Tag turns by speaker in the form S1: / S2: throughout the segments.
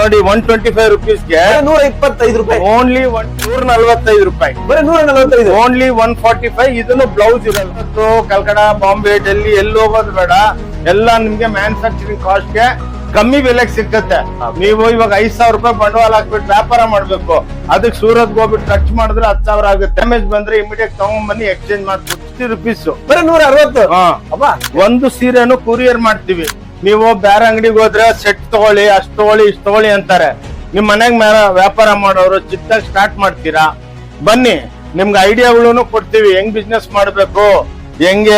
S1: ನೋಡಿ 125 ರುಪೀಸ್ಗೆ
S2: 125 ರೂಪಾಯಿ,
S1: ಓನ್ಲಿ 145 ರೂಪಾಯಿ,
S2: ಬರೀ 145,
S1: ಓನ್ಲಿ 145. ಇದನ್ನು ಬ್ಲೌಸ್ ಇರಲ್ಲ. ಕಲ್ಕಡ, ಬಾಂಬೆ, ಡೆಲ್ಲಿ ಎಲ್ಲಿ ಹೋಗೋದು ಬೇಡ, ಎಲ್ಲ ನಿಮ್ಗೆ ಮ್ಯಾನುಫ್ಯಾಕ್ಚರಿಂಗ್ ಕಾಸ್ಟ್ ಗೆ ಕಮ್ಮಿ ಬೆಲೆಗೆ ಸಿಕ್ಕತ್ತೆ. ನೀವು ಇವಾಗ 5,000 ರೂಪಾಯಿ ಬಂಡವಾಳ ಹಾಕ್ಬಿಟ್ಟು ವ್ಯಾಪಾರ ಮಾಡ್ಬೇಕು, ಅದಕ್ಕೆ ಸೂರತ್ ಹೋಗ್ಬಿಟ್ಟು ಖರ್ಚು ಮಾಡಿದ್ರೆ 10,000 ಆಗುತ್ತೆ. ಡ್ಯಾಮೇಜ್ ಬಂದ್ರೆ ಇಮಿಡಿಯೇಟ್ ತಗೊಂಡ್ಬನ್ನಿ ಎಕ್ಸ್ಚೇಂಜ್ ಮಾಡ್ಬಿಟ್ಟು 60 ರುಪೀಸ್,
S2: ಬರೀ 160.
S1: ಒಂದು ಸೀರೆನು ಕೊರಿಯರ್ ಮಾಡ್ತೀವಿ. ನೀವು ಬೇರೆ ಅಂಗಡಿಗೆ ಹೋದ್ರೆ ಸೆಟ್ ತಗೊಳ್ಳಿ, ಅಷ್ಟ್ ತಗೊಳ್ಳಿ, ಇಷ್ಟ್ ತಗೊಳ್ಳಿ ಅಂತಾರೆ. ನಿಮ್ ಮನೆಗ್ ವ್ಯಾಪಾರ ಮಾಡೋರು ಚಿತ್ತಾಗಿ ಸ್ಟಾರ್ಟ್ ಮಾಡ್ತೀರಾ, ಬನ್ನಿ ನಿಮ್ಗೆ ಐಡಿಯಾಗಳನ್ನು ಕೊಡ್ತೀವಿ. ಹೆಂಗ್ ಬಿಸ್ನೆಸ್ ಮಾಡ್ಬೇಕು, ಹೆಂಗ್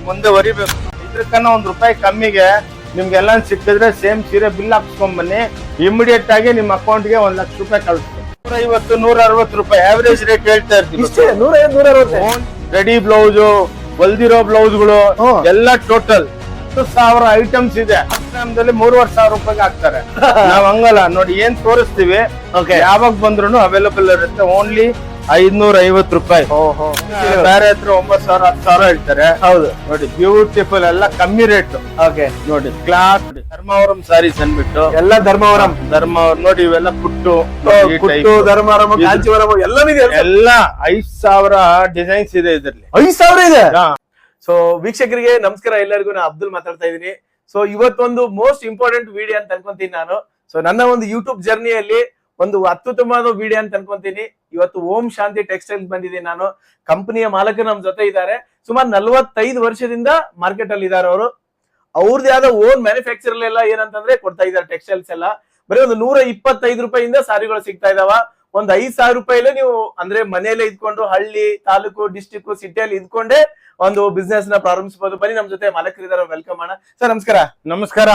S1: ಮುಂದೆ ವರಿಬೇಕು. ಇದ್ರಕನ್ನ ₹1 ಕಮ್ಮಿಗೆ ನಿಮ್ಗೆಲ್ಲ ಸಿಕ್ಕಿದ್ರೆ ಸೇಮ್ ಸೀರೆ ಬಿಲ್ ಹಾಕ್ಸ್ಕೊಂಡ್ ಬನ್ನಿ, ಇಮಿಡಿಯೇಟ್ ಆಗಿ ನಿಮ್ ಅಕೌಂಟ್ಗೆ ₹1,00,000 ಕಳಿಸ್ತೀವಿ. 150, 160 ರೂಪಾಯಿ ಆವರೇಜ್ ರೇಟ್ ಹೇಳ್ತಾ ಇರ್ತೀವಿ.
S2: 150,
S1: ರೆಡಿ ಬ್ಲೌಸ್, ಹೊಲ್ದಿರೋ ಬ್ಲೌಸ್ಗಳು ಎಲ್ಲ ಟೋಟಲ್ 10,000 ಐಟಮ್ಸ್ ಇದೆ. ಟೈಮ್ದಲ್ಲಿ 3,500 ರೂಪಾಯಿಗೆ ಹಾಕ್ತಾರೆ. ನಾವ್ ಹಂಗಲ್ಲ ನೋಡಿ, ಏನ್ ತೋರಿಸ್ತೀವಿ ಯಾವಾಗ ಬಂದ್ರು ಅವೈಲಬಲ್ ಇರುತ್ತೆ. ಓನ್ಲಿ 550 ರೂಪಾಯಿ. ಬೇರೆ ಹತ್ರ 9,000, 10,000 ಹೇಳ್ತಾರೆ.
S2: ಹೌದು
S1: ನೋಡಿ, ಬ್ಯೂಟಿಫುಲ್ ಎಲ್ಲ ಕಮ್ಮಿ ರೇಟ್. ನೋಡಿ ಕ್ಲಾತ್ ಧರ್ಮಾವರಂ ಸಾರೀಸ್ ಅಂದ್ಬಿಟ್ಟು
S2: ಎಲ್ಲ ಧರ್ಮಾವರಂ
S1: ನೋಡಿ, ಇವೆಲ್ಲ ಪುಟ್ಟು
S2: ಧರ್ಮಾವರಂ, ಕಾಂಚೀವರಂ
S1: ಎಲ್ಲ 5,000 ಡಿಸೈನ್ಸ್ ಇದೆ ಇದರಲ್ಲಿ.
S2: 5,000 ಇದೆ. ಸೊ ವೀಕ್ಷಕರಿಗೆ ನಮಸ್ಕಾರ, ಎಲ್ಲರಿಗೂ ನಾನು ಅಬ್ದುಲ್ ಮಾತಾಡ್ತಾ ಇದ್ದೀನಿ. ಸೊ ಇವತ್ತೊಂದು ಮೋಸ್ಟ್ ಇಂಪಾರ್ಟೆಂಟ್ ವಿಡಿಯೋ ಅಂತ ಅನ್ಕೊಂತೀನಿ ನಾನು. ಸೊ ನನ್ನ ಒಂದು ಯೂಟ್ಯೂಬ್ ಜರ್ನಿಯಲ್ಲಿ ಒಂದು ಅತ್ಯುತ್ತಮವಾದ ವಿಡಿಯೋ ಅಂತ ಅನ್ಕೊಂತೀನಿ. ಇವತ್ತು ಓಂ ಶಾಂತಿ ಟೆಕ್ಸ್ಟೈಲ್ಸ್ ಬಂದಿದ್ದೀನಿ ನಾನು. ಕಂಪನಿಯ ಮಾಲಕರು ನಮ್ ಜೊತೆ ಇದ್ದಾರೆ. ಸುಮಾರು 45 ವರ್ಷದಿಂದ ಮಾರ್ಕೆಟ್ ಅಲ್ಲಿ ಇದಾರೆ ಅವರು. ಅವ್ರದ್ದು ಯಾವ್ದೋ ಓನ್ ಮ್ಯಾನುಫ್ಯಾಕ್ಚರ್ ಎಲ್ಲ ಏನಂತಂದ್ರೆ ಕೊಡ್ತಾ ಇದಾರೆ ಟೆಕ್ಸ್ಟೈಲ್ಸ್ ಎಲ್ಲ. ಬರೀ ಒಂದು 125 ರೂಪಾಯಿಂದ ಸಾರಿಗಳು ಸಿಗ್ತಾ ಇದಾವ. ಒಂದ್ 5,000 ರೂಪಾಯಿಲೆ ನೀವು ಅಂದ್ರೆ ಮನೆಯಲ್ಲೇ ಇದ್ಕೊಂಡು ಹಳ್ಳಿ, ತಾಲೂಕು, ಡಿಸ್ಟಿಕ್, ಸಿಟಿಯಲ್ಲಿ ಇದ್ಕೊಂಡೇ ಒಂದು ಬಿಸ್ನೆಸ್ ನ ಪ್ರಾರಂಭಿಸಬಹುದು. ಬನ್ನಿ ನಮ್ ಜೊತೆ ಮಾಲಕರಿದ್ದಾರೆ, ವೆಲ್ಕಮ್ ಅಣ್ಣ. ಸರ್ ನಮಸ್ಕಾರ.
S1: ನಮಸ್ಕಾರ.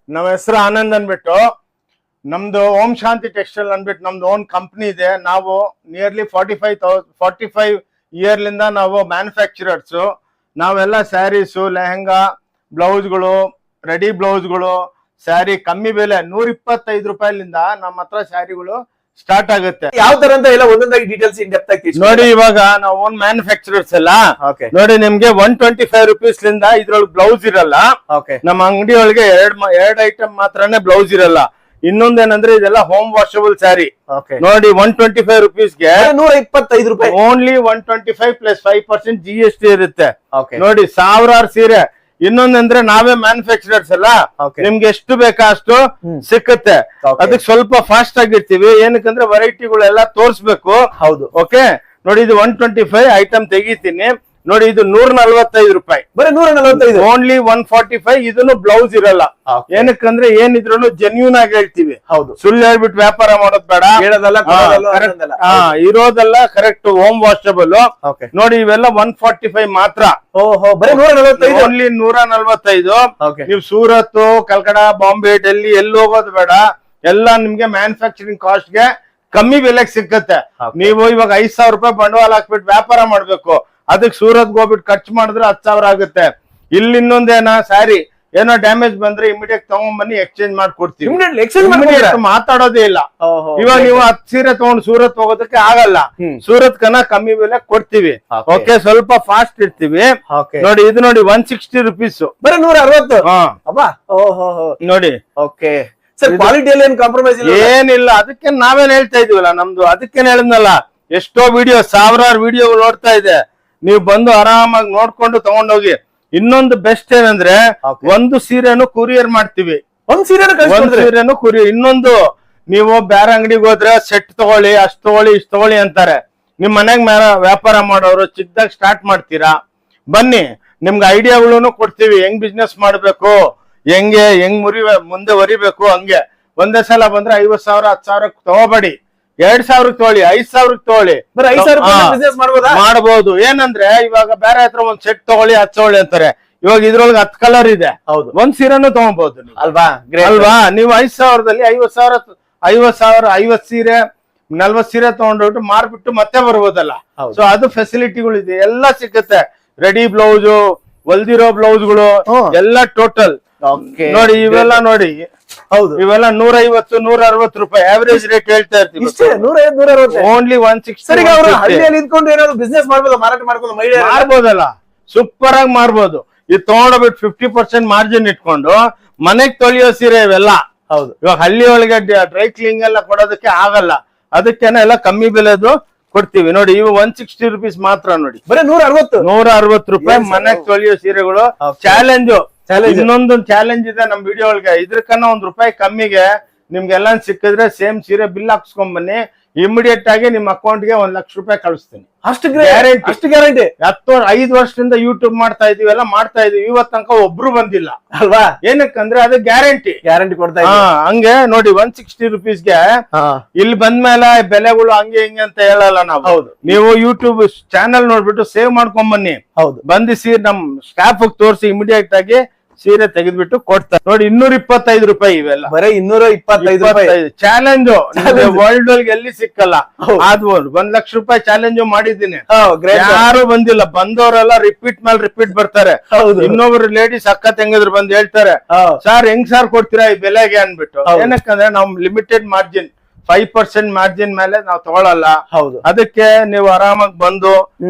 S1: ನಮ್ಮ ಹೆಸರು ಆನಂದ್ ಅನ್ಬಿಟ್ಟು, ನಮ್ದು ಓಂ ಶಾಂತಿ ಟೆಕ್ಸ್ಟೈಲ್ ಅನ್ಬಿಟ್ಟು ನಮ್ದು ಓನ್ ಕಂಪ್ನಿ ಇದೆ. ನಾವು ನಿಯರ್ಲಿ 45 ಇಯರ್ಲಿಂದ ನಾವು ಮ್ಯಾನುಫ್ಯಾಕ್ಚರರ್ಸ್. ನಾವೆಲ್ಲ ಸ್ಯಾರೀಸು, ಲೆಹಂಗಾ, ಬ್ಲೌಸ್ಗಳು, ರೆಡಿ ಬ್ಲೌಸ್ಗಳು, ಸ್ಯಾರಿ ಕಮ್ಮಿ ಬೆಲೆ 125 ರೂಪಾಯಿಲಿಂದ ನಮ್ಮ ಹತ್ರ ಸ್ಯಾರಿಗಳು ಸ್ಟಾರ್ಟ್ ಆಗುತ್ತೆ.
S2: ಯಾವ ತರ ಅಂತ ಎಲ್ಲ ಒಂದೊಂದಾಗಿ ಡೀಟೇಲ್ಸ್ ಇನ್ ಡೆಪ್ತ್ ಆಗಿ
S1: ನೋಡಿ. ಇವಾಗ ನಾವು ಓನ್ ಮ್ಯಾನುಫ್ಯಾಕ್ಚರರ್ಸ್ ಎಲ್ಲ ನೋಡಿ, ನಿಮ್ಗೆ 125 ರುಪೀಸ್ ಲಿಂದ ಇದ್ರೊಳಗೆ ಬ್ಲೌಸ್ ಇರಲ್ಲ. ನಮ್ಮ ಅಂಗಡಿ ಒಳಗೆ ಎರಡ್ ಐಟಮ್ ಮಾತ್ರನೇ ಬ್ಲೌಸ್ ಇರಲ್ಲ. ಇನ್ನೊಂದೇನಂದ್ರೆ ಇದೆಲ್ಲ ಹೋಮ್ ವಾಷಬಲ್ ಸ್ಯಾರಿ. ನೋಡಿ 125 ರುಪೀಸ್ಗೆ
S2: 125 ರೂಪಾಯಿ,
S1: ಓನ್ಲಿ 125 ಪ್ಲಸ್ 5% GST ಇರುತ್ತೆ. ನೋಡಿ, ಸಾವಿರಾರು ಸೀರೆ. ಇನ್ನೊಂದಂದ್ರೆ ನಾವೇ ಮ್ಯಾನುಫ್ಯಾಕ್ಚರರ್ಸ್ ಅಲ್ಲ, ನಿಮ್ಗೆ ಎಷ್ಟು ಬೇಕಾ ಅಷ್ಟು ಸಿಕ್ಕುತ್ತೆ. ಅದಕ್ಕೆ ಸ್ವಲ್ಪ ಫಾಸ್ಟ್ ಆಗಿರ್ತೀವಿ, ಏನಕ್ಕಂದ್ರೆ ವೆರೈಟಿಗಳೆಲ್ಲ ತೋರ್ಸ್ಬೇಕು.
S2: ಹೌದು.
S1: ಓಕೆ, ನೋಡಿ ಇದು 125 ಐಟಮ್ ತೆಗಿತೀನಿ. ನೋಡಿ, ಇದು 145 ರೂಪಾಯಿ,
S2: ಬರೀ 145,
S1: ಓನ್ಲಿ 145. ಇದನ್ನು ಬ್ಲೌಸ್ ಇರಲ್ಲ. ಏನಕ್ಕಂದ್ರೆ ಏನಿದ್ರು ಜೆನ್ಯೂನ್ ಆಗಿ ಹೇಳ್ತೀವಿ.
S2: ಹೌದು,
S1: ಸುಳ್ಳು ಹೇಳ್ಬಿಟ್ಟು ವ್ಯಾಪಾರ ಮಾಡೋದ್ ಬೇಡ, ಇರೋದೆಲ್ಲ ಕರೆಕ್ಟ್ ಹೋಮ್ ವಾಷಬಲ್. ನೋಡಿ, ಇವೆಲ್ಲ 145 ಮಾತ್ರ.
S2: ಬರೀ 145,
S1: ಓನ್ಲಿ 145. ನೀವು ಸೂರತ್, ಕಲ್ಕಡ, ಬಾಂಬೆ, ಡೆಲ್ಲಿ ಎಲ್ಲಿ ಹೋಗೋದು ಬೇಡ, ಎಲ್ಲ ನಿಮ್ಗೆ ಮ್ಯಾನುಫ್ಯಾಕ್ಚರಿಂಗ್ ಕಾಸ್ಟ್ ಗೆ ಕಮ್ಮಿ ಬೆಲೆಗೆ ಸಿಕ್ಕತ್ತೆ. ನೀವು ಇವಾಗ 5,000 ರೂಪಾಯಿ ಬಂಡವಾಳ ಹಾಕ್ಬಿಟ್ಟು ವ್ಯಾಪಾರ ಮಾಡ್ಬೇಕು, ಅದಕ್ಕೆ ಸೂರತ್ ಹೋಗ್ಬಿಟ್ಟು ಖರ್ಚು ಮಾಡಿದ್ರೆ 10,000 ಆಗುತ್ತೆ. ಇಲ್ಲಿ ಇನ್ನೊಂದೇನ ಸ್ಯಾರಿ ಏನೋ ಡ್ಯಾಮೇಜ್ ಬಂದ್ರೆ ಇಮಿಡಿಯೇಟ್ ತಗೊಂಡ್ಬನ್ನಿ ಎಕ್ಸ್ಚೇಂಜ್ ಮಾಡ್ಕೊಡ್ತೀವಿ. ಮಾತಾಡೋದೇ ಇಲ್ಲ. ಇವಾಗ ನೀವು 10 ಸೀರೆ ತಗೊಂಡು ಸೂರತ್ ಹೋಗೋದಕ್ಕೆ ಆಗಲ್ಲ, ಸೂರತ್ ಕನ್ನ ಕಮ್ಮಿ ಬೆಲೆ ಕೊಡ್ತೀವಿ. ಓಕೆ, ಸ್ವಲ್ಪ ಫಾಸ್ಟ್ ಇರ್ತೀವಿ. ನೋಡಿ, ಇದು ನೋಡಿ 160 ರುಪೀಸ್,
S2: ಬರೀ 160.
S1: ನೋಡಿ.
S2: ಓಕೆ ಸರ್, ಕ್ವಾಲಿಟಿಯಲ್ಲಿ ಏನು ಕಾಂಪ್ರಮೈಸ್
S1: ಏನಿಲ್ಲ. ಅದಕ್ಕೆ ನಾವೇನ್ ಹೇಳ್ತಾ ಇದೀವಲ್ಲ, ನಮ್ದು ಅದಕ್ಕೇನ್ ಹೇಳಿದ್ನಲ್ಲ, ಎಷ್ಟೋ ವಿಡಿಯೋ, ಸಾವಿರಾರು ವಿಡಿಯೋಗಳು ನೋಡ್ತಾ ಇದೆ. ನೀವು ಬಂದು ಆರಾಮಾಗಿ ನೋಡ್ಕೊಂಡು ತಗೊಂಡೋಗಿ. ಇನ್ನೊಂದು ಬೆಸ್ಟ್ ಏನಂದ್ರೆ, ಒಂದು ಸೀರೆನು ಕೊರಿಯರ್ ಮಾಡ್ತೀವಿ.
S2: ಒಂದ್ ಸೀರೆನು
S1: ಕೊರಿಯರ್. ಇನ್ನೊಂದು, ನೀವು ಬೇರೆ ಅಂಗಡಿಗೆ ಹೋದ್ರೆ ಸೆಟ್ ತಗೊಳ್ಳಿ, ಅಷ್ಟ್ ತಗೊಳ್ಳಿ, ಇಷ್ಟ್ ತಗೊಳ್ಳಿ ಅಂತಾರೆ. ನಿಮ್ ಮನೆಗ್ ವ್ಯಾಪಾರ ಮಾಡೋರು ಚಿಕ್ಕದಾಗಿ ಸ್ಟಾರ್ಟ್ ಮಾಡ್ತೀರಾ, ಬನ್ನಿ ನಿಮ್ಗೆ ಐಡಿಯಾಗಳನ್ನು ಕೊಡ್ತೀವಿ. ಹೆಂಗ್ ಬಿಸ್ನೆಸ್ ಮಾಡ್ಬೇಕು, ಹೆಂಗ್ ಮುಂದೆ ವರಿಬೇಕು. ಹಂಗೆ ಒಂದೇ ಸಲ ಬಂದ್ರೆ 50,000, 10,000 ತಗೋಬೇಡಿ, 2,000 ತಗೊಳ್ಳಿ, 5,000 ತಗೊಳ್ಳಿ,
S2: ಬರೀ 5,000
S1: ಮಾಡಬಹುದು. ಏನಂದ್ರೆ ಇವಾಗ ಬೇರೆ ಹತ್ರ ಒಂದ್ ಸೆಟ್ ತಗೊಳ್ಳಿ, 10 ತಗೊಳ್ಳಿ ಅಂತಾರೆ. ಇವಾಗ ಇದ್ರೊಳಗೆ 10 ಕಲರ್ ಇದೆ.
S2: ಹೌದು,
S1: ಒಂದ್ ಸೀರೆನು ತಗೋಬಹುದು
S2: ಅಲ್ವಾ?
S1: ನೀವು 5,000ದಲ್ಲಿ 50 ಸೀರೆ, 40 ಸೀರೆ ತಗೊಂಡ್ಬಿಟ್ಟು ಮಾರ್ಬಿಟ್ಟು ಮತ್ತೆ ಬರ್ಬೋದಲ್ಲ. ಸೊ ಅದು ಫೆಸಿಲಿಟಿಗಳು ಇದೆ, ಎಲ್ಲ ಸಿಗುತ್ತೆ. ರೆಡಿ ಬ್ಲೌಸ್, ಹೊಲ್ದಿರೋ ಬ್ಲೌಸ್ಗಳು ಎಲ್ಲ ಟೋಟಲ್. ನೋಡಿ, ಇವೆಲ್ಲ ನೋಡಿ.
S2: ಹೌದು,
S1: ಇವೆಲ್ಲ 150, 160 ರೂಪಾಯಿ ಆವರೇಜ್ ರೇಟ್ ಹೇಳ್ತಾ ಇರ್ತೀವಿ.
S2: 150,
S1: ಓನ್ಲಿ 160.
S2: ಸರಿ, ಅವರು ಹಳ್ಳಿಯಲ್ಲಿ ಇದ್ಕೊಂಡು ಏನಾದ್ರು ಬಿಸ್ನೆಸ್ ಮಾಡ್ಬೋದು, ಮಾರಾಟ ಮಾಡ್ಕೊಂಡು
S1: ಮಾರ್ಬೋದಲ್ಲ, ಸೂಪರ್ ಆಗಿ ಮಾರ್ಬೋದು. ಇದು ತಗೊಂಡೋಗ್ಬಿಟ್ಟು 50% ಮಾರ್ಜಿನ್ ಇಟ್ಕೊಂಡು ಮನೆಗ್ ತೊಳೆಯೋ ಸೀರೆ ಇವೆಲ್ಲ.
S2: ಹೌದು.
S1: ಇವಾಗ ಹಳ್ಳಿ ಒಳಗೆ ಡ್ರೈ ಕ್ಲೀನಿಂಗ್ ಎಲ್ಲ ಕೊಡೋದಕ್ಕೆ ಆಗಲ್ಲ, ಅದಕ್ಕೇನೆ ಎಲ್ಲ ಕಮ್ಮಿ ಬೆಲೆದು ಕೊಡ್ತೀವಿ ನೋಡಿ. ಇವು 160 rupees ಮಾತ್ರ ನೋಡಿ,
S2: ಬರೀ
S1: 160 ರೂಪಾಯಿ ಮನೆಗ್ ತೊಳೆಯೋ ಸೀರೆಗಳು. ಚಾಲೆಂಜ್, ಇನ್ನೊಂದು ಚಾಲೆಂಜ್ ಇದೆ ನಮ್ ವಿಡಿಯೋ ಒಳಗೆ, ಇದ್ರಕನ್ನ ₹1 ಕಮ್ಮಿಗೆ ನಿಮ್ಗೆಲ್ಲ ಸಿಕ್ಕಿದ್ರೆ ಸೇಮ್ ಸೀರೆ ಬಿಲ್ ಹಾಕ್ಸ್ಕೊಂಡ್ ಬನ್ನಿ, ಇಮಿಡಿಯೇಟ್ ಆಗಿ ನಿಮ್ ಅಕೌಂಟ್ಗೆ ₹1,00,000 ಕಳಿಸ್ತೀನಿ.
S2: ಅಷ್ಟು ಗ್ಯಾರಂಟಿ.
S1: 5 ವರ್ಷದಿಂದ ಯೂಟ್ಯೂಬ್ ಮಾಡ್ತಾ ಇದೀವಿ, ಎಲ್ಲ ಮಾಡ್ತಾ ಇದೀವಿ, ಇವತ್ ತನಕ ಒಬ್ರು ಬಂದಿಲ್ಲ
S2: ಅಲ್ವಾ?
S1: ಏನಕ್ಕಂದ್ರೆ ಅದು ಗ್ಯಾರಂಟಿ
S2: ಕೊಡ್ತಾ
S1: ಹಂಗೆ ನೋಡಿ. 160 rupeesಗೆ ಇಲ್ಲಿ ಬಂದ್ಮೇಲೆ ಬೆಲೆಗಳು ಹಂಗೆ ಹಿಂಗೆ ಅಂತ ಹೇಳಲ್ಲ ನಾವು.
S2: ಹೌದು,
S1: ನೀವು ಯೂಟ್ಯೂಬ್ ಚಾನಲ್ ನೋಡ್ಬಿಟ್ಟು ಸೇವ್ ಮಾಡ್ಕೊಂಡ್ ಬನ್ನಿ.
S2: ಹೌದು,
S1: ಬಂದಿಸಿ ನಮ್ ಸ್ಟಾಫ್ ತೋರಿಸಿ ಇಮಿಡಿಯೇಟ್ ಆಗಿ ಸೀರೆ ತೆಗೆದ್ಬಿಟ್ಟು ಕೊಡ್ತಾರೆ ನೋಡಿ. ₹225 ಇವೆಲ್ಲ,
S2: ಬರೀ 225
S1: ಚಾಲೆಂಜ್. ವರ್ಲ್ಡ್ ಒಳಗೆ ಎಲ್ಲಿ ಸಿಕ್ಕಲ್ಲ. ಅದು ₹1,00,000 ಚಾಲೆಂಜ್ ಮಾಡಿದ್ದೀನಿ, ಯಾರು ಬಂದಿಲ್ಲ. ಬಂದವರೆಲ್ಲ ರಿಪೀಟ್ ಮೇಲೆ ರಿಪೀಟ್ ಬರ್ತಾರೆ. ಇನ್ನೊಬ್ರು ಲೇಡೀಸ್ ಅಕ್ಕ ತಂಗಿದ್ರು ಬಂದು ಹೇಳ್ತಾರೆ, ಸರ್ ಹೆಂಗ್ ಸಾರ್ ಕೊಡ್ತೀರಾ ಈ ಬೆಲೆಗೆ ಅನ್ಬಿಟ್ಟು. ಏನಕ್ಕಂದ್ರೆ ನಾವು ಲಿಮಿಟೆಡ್ ಮಾರ್ಜಿನ್ 5% ಮಾರ್ಜಿನ್ ಮೇಲೆ ನಾವು ತಗೊಳಲ್ಲ.
S2: ಹೌದು,
S1: ಅದಕ್ಕೆ ನೀವು ಆರಾಮಾಗಿ ಬಂದು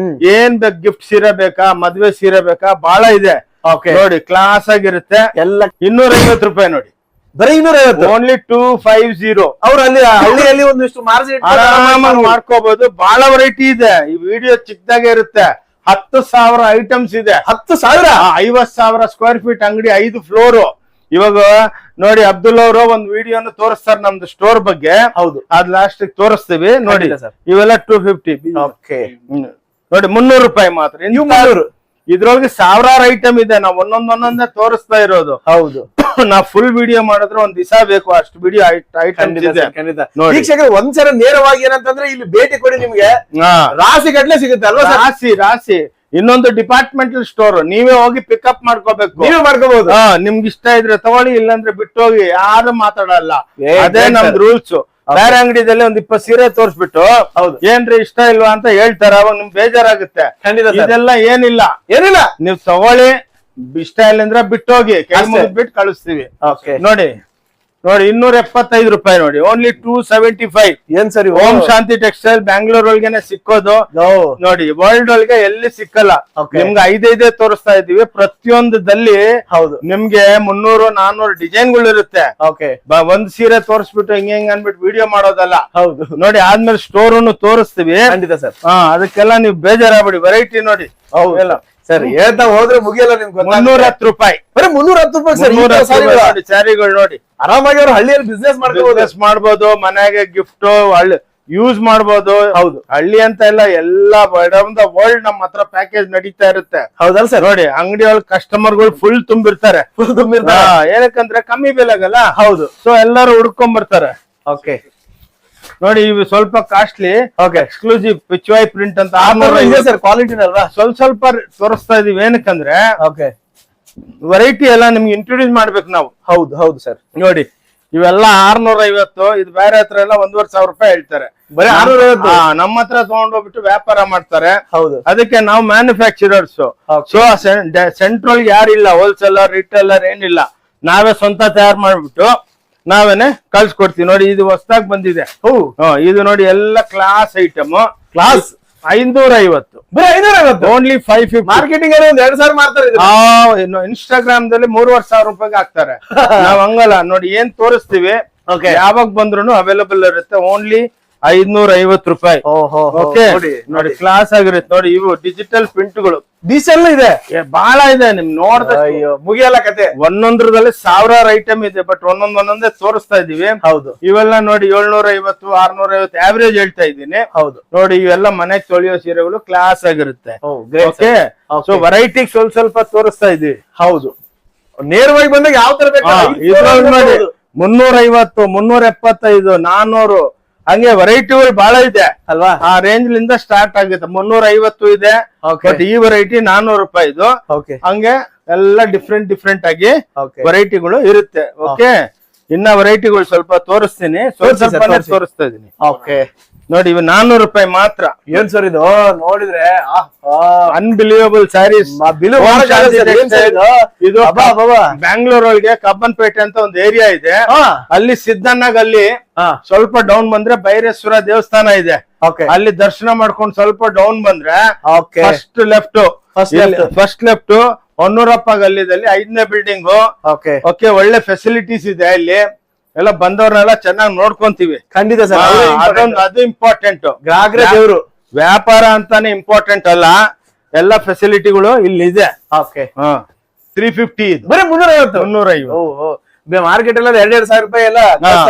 S1: ಏನ್ ಬೇಕು, ಗಿಫ್ಟ್ ಸೀರೆ ಬೇಕಾ, ಮದ್ವೆ ಸೀರೆ ಬೇಕಾ, ಬಹಳ ಇದೆ ನೋಡಿ. ಕ್ಲಾಸ್ ಆಗಿರುತ್ತೆ ಎಲ್ಲ. ₹250 ನೋಡಿ,
S2: ಬರೀ 250,
S1: ಓನ್ಲಿ 250.
S2: ಅವ್ರು ಅಲ್ಲಿ ಹಳ್ಳಿಯಲ್ಲಿ ಒಂದಿಷ್ಟು ಮಾರ್ಜಿನ್
S1: ಆರಾಮಾಗಿ ಮಾಡ್ಕೋಬಹುದು. ಬಹಳ ವೆರೈಟಿ ಇದೆ. ಈ ವಿಡಿಯೋ ಚಿಕ್ಕದಾಗೆ ಇರುತ್ತೆ. 10,000 ಐಟಮ್ಸ್ ಇದೆ.
S2: 10,000
S1: 50,000 ಸ್ಕ್ವೇರ್ ಫೀಟ್ ಅಂಗಡಿ, 5 ಫ್ಲೋರ್. ಇವಾಗ ನೋಡಿ, ಅಬ್ದುಲ್ ಅವರು ಒಂದು ವಿಡಿಯೋನ ತೋರಿಸ್ತಾರೆ ನಮ್ದು ಸ್ಟೋರ್ ಬಗ್ಗೆ.
S2: ಹೌದು,
S1: ಅದ್ ಲಾಸ್ಟ್ ತೋರಿಸ್ತೀವಿ ನೋಡಿ. ಇವೆಲ್ಲ 250 ನೋಡಿ, ₹300 ಮಾತ್ರ. ಇದ್ರೊಳಗೆ 1000 ಐಟಮ್ ಇದೆ. ನಾವು ಒಂದೊಂದೇ ತೋರಿಸ್ತಾ ಇರೋದು.
S2: ಹೌದು,
S1: ನಾವ್ ಫುಲ್ ವಿಡಿಯೋ ಮಾಡಿದ್ರೆ ಒಂದ್ ದಿವಸ ಬೇಕು, ಅಷ್ಟು ವಿಡಿಯೋ ಐಟಮ್ ಇದೆ.
S2: ವೀಕ್ಷಕರು ಒಂದ್ಸಲ ನೇರವಾಗಿ ಏನಂತಂದ್ರೆ ಇಲ್ಲಿ ಭೇಟಿ ಕೊಡಿ, ನಿಮ್ಗೆ ರಾಶಿ ಗಟ್ಲೆ ಸಿಗುತ್ತೆ ಅಲ್ವಾ?
S1: ರಾಶಿ. ಇನ್ನೊಂದು ಡಿಪಾರ್ಟ್ಮೆಂಟಲ್ ಸ್ಟೋರ್, ನೀವೇ ಹೋಗಿ ಪಿಕಪ್ ಮಾಡ್ಕೋಬೇಕು.
S2: ನೀವೇ ಮಾಡ್ಕೋಬಹುದು.
S1: ನಿಮ್ಗೆ ಇಷ್ಟ ಇದ್ರೆ ತಗೊಳ್ಳಿ, ಇಲ್ಲಾಂದ್ರೆ ಬಿಟ್ಟು ಹೋಗಿ, ಯಾರು ಮಾತಾಡಲ್ಲ. ಅದೇ ನಮ್ದು ರೂಲ್ಸ್. ಬೇರೆ ಅಂಗಡಿದಲ್ಲಿ ಒಂದ್ 20 ಸೀರೆ ತೋರ್ಸ್ಬಿಟ್ಟು ಏನ್ರಿ ಇಷ್ಟ ಇಲ್ವಾ ಅಂತ ಹೇಳ್ತಾರ, ಅವಾಗ ನಿಮ್ಗೆ ಬೇಜಾರಾಗುತ್ತೆ. ಇದೆಲ್ಲ ಏನಿಲ್ಲ, ನೀವ್ ತಗೊಳ್ಳಿ, ಇಷ್ಟ ಇಲ್ಲ ಅಂದ್ರೆ ಬಿಟ್ಟೋಗಿ, ಕೈ ಮುಗಿದ್ಬಿಟ್ಟು ಕಳಿಸ್ತೀವಿ ನೋಡಿ. ₹275 ನೋಡಿ, ಓನ್ಲಿ 275.
S2: ಏನ್ ಸರಿ,
S1: ಓಂ ಶಾಂತಿ ಟೆಕ್ಸ್ಟೈಲ್ ಬ್ಯಾಂಗ್ಳೂರ್ ಒಳಗೆನೆ ಸಿಕ್ಕೋದು ನೋಡಿ. ವರ್ಲ್ಡ್ ಒಳಗೆ ಎಲ್ಲಿ ಸಿಕ್ಕಲ್ಲ. ನಿಮ್ಗೆ 5 ತೋರಿಸ್ತಾ ಇದೀವಿ. ಪ್ರತಿಯೊಂದಲ್ಲಿ ನಿಮ್ಗೆ 300-400 ಡಿಸೈನ್ಗಳು ಇರುತ್ತೆ. ಒಂದ್ ಸೀರೆ ತೋರಿಸ್ಬಿಟ್ಟು ಹಿಂಗ್ ಅನ್ಬಿಟ್ಟು ವಿಡಿಯೋ ಮಾಡೋದಲ್ಲ.
S2: ಹೌದು
S1: ನೋಡಿ, ಆದ್ಮೇಲೆ ಸ್ಟೋರ್ ತೋರಿಸ್ತೀವಿ.
S2: ಖಂಡಿತ ಸರ್,
S1: ಅದಕ್ಕೆಲ್ಲ ನೀವು ಬೇಜಾರಾಗ್ಬಿಡಿ. ವೆರೈಟಿ ನೋಡಿ.
S2: ಹೌದು ಸರ್, ಹೇಳ್ತಾ ಹೋದ್ರೆ ಮುಗಿಯಲ್ಲ ನಿಮ್ಗೆ.
S1: ₹310
S2: ಬರೀ ₹310
S1: ಸ್ಯಾರಿಗಳು ನೋಡಿ.
S2: ಆರಾಮಾಗಿ ಅವ್ರು ಹಳ್ಳಿಯಲ್ಲಿ ಬಿಸ್ನೆಸ್
S1: ಮಾಡ್ಬೋದು, ಮನೆಗೆ ಗಿಫ್ಟ್ ಯೂಸ್ ಮಾಡ್ಬೋದು. ಹೌದು, ಹಳ್ಳಿ ಅಂತ ಎಲ್ಲ ವರ್ಲ್ಡ್ ನಮ್ಮ ಹತ್ರ ಪ್ಯಾಕೇಜ್ ನಡೀತಾ ಇರುತ್ತೆ.
S2: ಹೌದಲ್ಲ ಸರ್?
S1: ನೋಡಿ, ಅಂಗಡಿ ಒಳಗೆ ಕಸ್ಟಮರ್ಗಳು ಫುಲ್ ತುಂಬಿರ್ತಾರೆ. ಏನಕ್ಕಂದ್ರೆ ಕಮ್ಮಿ ಬೆಲೆಗಲ್ಲ.
S2: ಹೌದು,
S1: ಸೊ ಎಲ್ಲರೂ ಹುಡ್ಕೊಂಡ್ ಬರ್ತಾರೆ.
S2: ಓಕೆ
S1: ನೋಡಿ, ಇವು ಸ್ವಲ್ಪ ಕಾಸ್ಟ್ಲಿ. ಎಕ್ಸ್ಕ್ಲೂಸಿವ್ ಪಿಚ್ವಾಯ್ ಪ್ರಿಂಟ್ ಅಂತ
S2: ಸರ್, ಕ್ವಾಲಿಟಿ ಅಲ್ವಾ?
S1: ಸ್ವಲ್ಪ ತೋರಿಸ್ತಾ ಇದೀವಿ. ಏನಕ್ಕಂದ್ರೆ ವೆರೈಟಿ ಎಲ್ಲ ನಿಮ್ಗೆ ಇಂಟ್ರೊಡ್ಯೂಸ್ ಮಾಡ್ಬೇಕು ನಾವು.
S2: ಹೌದು ಸರ್.
S1: ನೋಡಿ, ಇವೆಲ್ಲ 650. ಇದು ಬೇರೆ ಹತ್ರ ಎಲ್ಲ ₹1,500 ಹೇಳ್ತಾರೆ.
S2: ಬರೀ 650.
S1: ನಮ್ಮ ಹತ್ರ ತಗೊಂಡೋಗ್ಬಿಟ್ಟು ವ್ಯಾಪಾರ ಮಾಡ್ತಾರೆ.
S2: ಹೌದು,
S1: ಅದಕ್ಕೆ ನಾವು ಮ್ಯಾನುಫ್ಯಾಕ್ಚರರ್ಸ್. ಸೊ ಸೆಂಟ್ರಲ್ ಯಾರಿಲ್ಲ, ಹೋಲ್ಸೇಲರ್ ರಿಟೇಲರ್ ಏನಿಲ್ಲ. ನಾವೇ ಸ್ವಂತ ತಯಾರು ಮಾಡ್ಬಿಟ್ಟು ನಾವೇನೆ ಕಳ್ಸಿಕೊಡ್ತೀವಿ. ನೋಡಿ, ಇದು ಹೊಸದಾಗಿ ಬಂದಿದೆ. ಇದು ನೋಡಿ, ಎಲ್ಲ ಕ್ಲಾಸ್ ಐಟಮ್. ಕ್ಲಾಸ್ 550.
S2: ಬರೀ 550,
S1: ಓನ್ಲಿ 550.
S2: ಮಾರ್ಕೆಟಿಂಗ್ ಅಲ್ಲಿ 2,000 ಮಾಡ್ತಾರೆ.
S1: ಇನ್ಸ್ಟಾಗ್ರಾಮ್ ದಲ್ಲಿ ₹3,500 ಹಾಕ್ತಾರೆ. ನಾವ್ ಹಂಗಲ್ಲ ನೋಡಿ, ಏನ್ ತೋರಿಸ್ತೀವಿ ಯಾವಾಗ ಬಂದ್ರು ಅವೈಲಬಲ್ ಇರುತ್ತೆ. ಓನ್ಲಿ ₹550. ಓಕೆ ನೋಡಿ, ಕ್ಲಾಸ್ ಆಗಿರುತ್ತೆ ನೋಡಿ. ಇವು ಡಿಜಿಟಲ್ ಪ್ರಿಂಟ್ಗಳು
S2: ಡೀಸೆಲ್ ಇದೆ,
S1: ಬಹಳ ಇದೆ. ನಿಮ್ ನೋಡ್ದ
S2: ಮುಗಿಯಲ್ಲ ಕತೆ.
S1: ಒಂದೊಂದ್ರದಲ್ಲಿ 1000 ಐಟಮ್ ಇದೆ, ಬಟ್ ಒಂದೊಂದೇ ತೋರಿಸ್ತಾ ಇದೀವಿ.
S2: ಹೌದು,
S1: ಇವೆಲ್ಲ ನೋಡಿ 750, 650 ಆವರೇಜ್ ಹೇಳ್ತಾ ಇದ್ದೀನಿ.
S2: ಹೌದು
S1: ನೋಡಿ, ಇವೆಲ್ಲ ಮನೆಗೆ ತೊಳೆಯೋ ಸೀರೆಗಳು ಕ್ಲಾಸ್ ಆಗಿರುತ್ತೆ. ಓಕೆ, ಸೊ ವೆರೈಟಿ ಸ್ವಲ್ಪ ತೋರಿಸ್ತಾ ಇದೀವಿ.
S2: ಹೌದು, ನೇರವಾಗಿ ಬಂದಾಗ ಯಾವ ತರ ಬೇಕು
S1: ಇದ್ರಲ್ಲಿ ನೋಡಿ 350, 375, 400 ಹಂಗೆ ವೆರೈಟಿಗಳು ಬಹಳ ಇದೆ
S2: ಅಲ್ವಾ?
S1: ಆ ರೇಂಜ್ ಲಿಂದ ಸ್ಟಾರ್ಟ್ ಆಗುತ್ತೆ. 350 ಇದೆ, ಬಟ್ ಈ ವೆರೈಟಿ ₹400. ಹಂಗೆ ಎಲ್ಲ ಡಿಫ್ರೆಂಟ್ ಆಗಿ ವೆರೈಟಿಗಳು ಇರುತ್ತೆ. ಓಕೆ, ಇನ್ನ ವೆರೈಟಿಗಳು ಸ್ವಲ್ಪ ತೋರಿಸ್ತೀನಿ. ಸ್ವಲ್ಪ ತೋರಿಸ್ತಾ ಇದೀನಿ. ನೋಡಿ, ಇವು ₹400 ಮಾತ್ರ.
S2: ಏನ್ ಸರ್ ಇದು? ನೋಡಿದ್ರೆ
S1: ಅನ್ಬಿಲಿಯಬಲ್ ಸ್ಯಾರೀಸ್. ಇದು ಬ್ಯಾಂಗ್ಳೂರ್ ಒಳಗೆ ಕಬ್ಬನ್ಪೇಟೆ ಅಂತ ಒಂದು ಏರಿಯಾ ಇದೆ. ಅಲ್ಲಿ ಸಿದ್ದಣ್ಣಗ್ ಅಲ್ಲಿ ಸ್ವಲ್ಪ ಡೌನ್ ಬಂದ್ರೆ ಭೈರೇಶ್ವರ ದೇವಸ್ಥಾನ ಇದೆ. ಅಲ್ಲಿ ದರ್ಶನ ಮಾಡ್ಕೊಂಡು ಸ್ವಲ್ಪ ಡೌನ್ ಬಂದ್ರೆ ಫಸ್ಟ್ ಲೆಫ್ಟ್ ಹೊನ್ನೂರಪ್ಪ ಗಲ್ಲಿದಲ್ಲಿ 5ನೇ ಬಿಲ್ಡಿಂಗ್. ಓಕೆ, ಒಳ್ಳೆ ಫೆಸಿಲಿಟೀಸ್ ಇದೆ ಇಲ್ಲಿ. ಎಲ್ಲ ಬಂದವ್ರನ್ನೆಲ್ಲ ಚೆನ್ನಾಗಿ ನೋಡ್ಕೊಂತೀವಿ.
S2: ಖಂಡಿತ ಸರ್,
S1: ಅದು ಇಂಪಾರ್ಟೆಂಟ್.
S2: ಗ್ರಾಹಕರೇ ದೇವ್ರು.
S1: ವ್ಯಾಪಾರ ಅಂತಾನೆ ಇಂಪಾರ್ಟೆಂಟ್ ಅಲ್ಲ, ಎಲ್ಲ ಫೆಸಿಲಿಟಿಗಳು ಇಲ್ಲಿ ಇದೆ.
S2: ಓಕೆ
S1: 350 ಇದು
S2: ಬರೀ 350.
S1: 350
S2: ಮಾರ್ಕೆಟ್ ಎಲ್ಲ 2,000 ರೂಪಾಯಿ ಎಲ್ಲ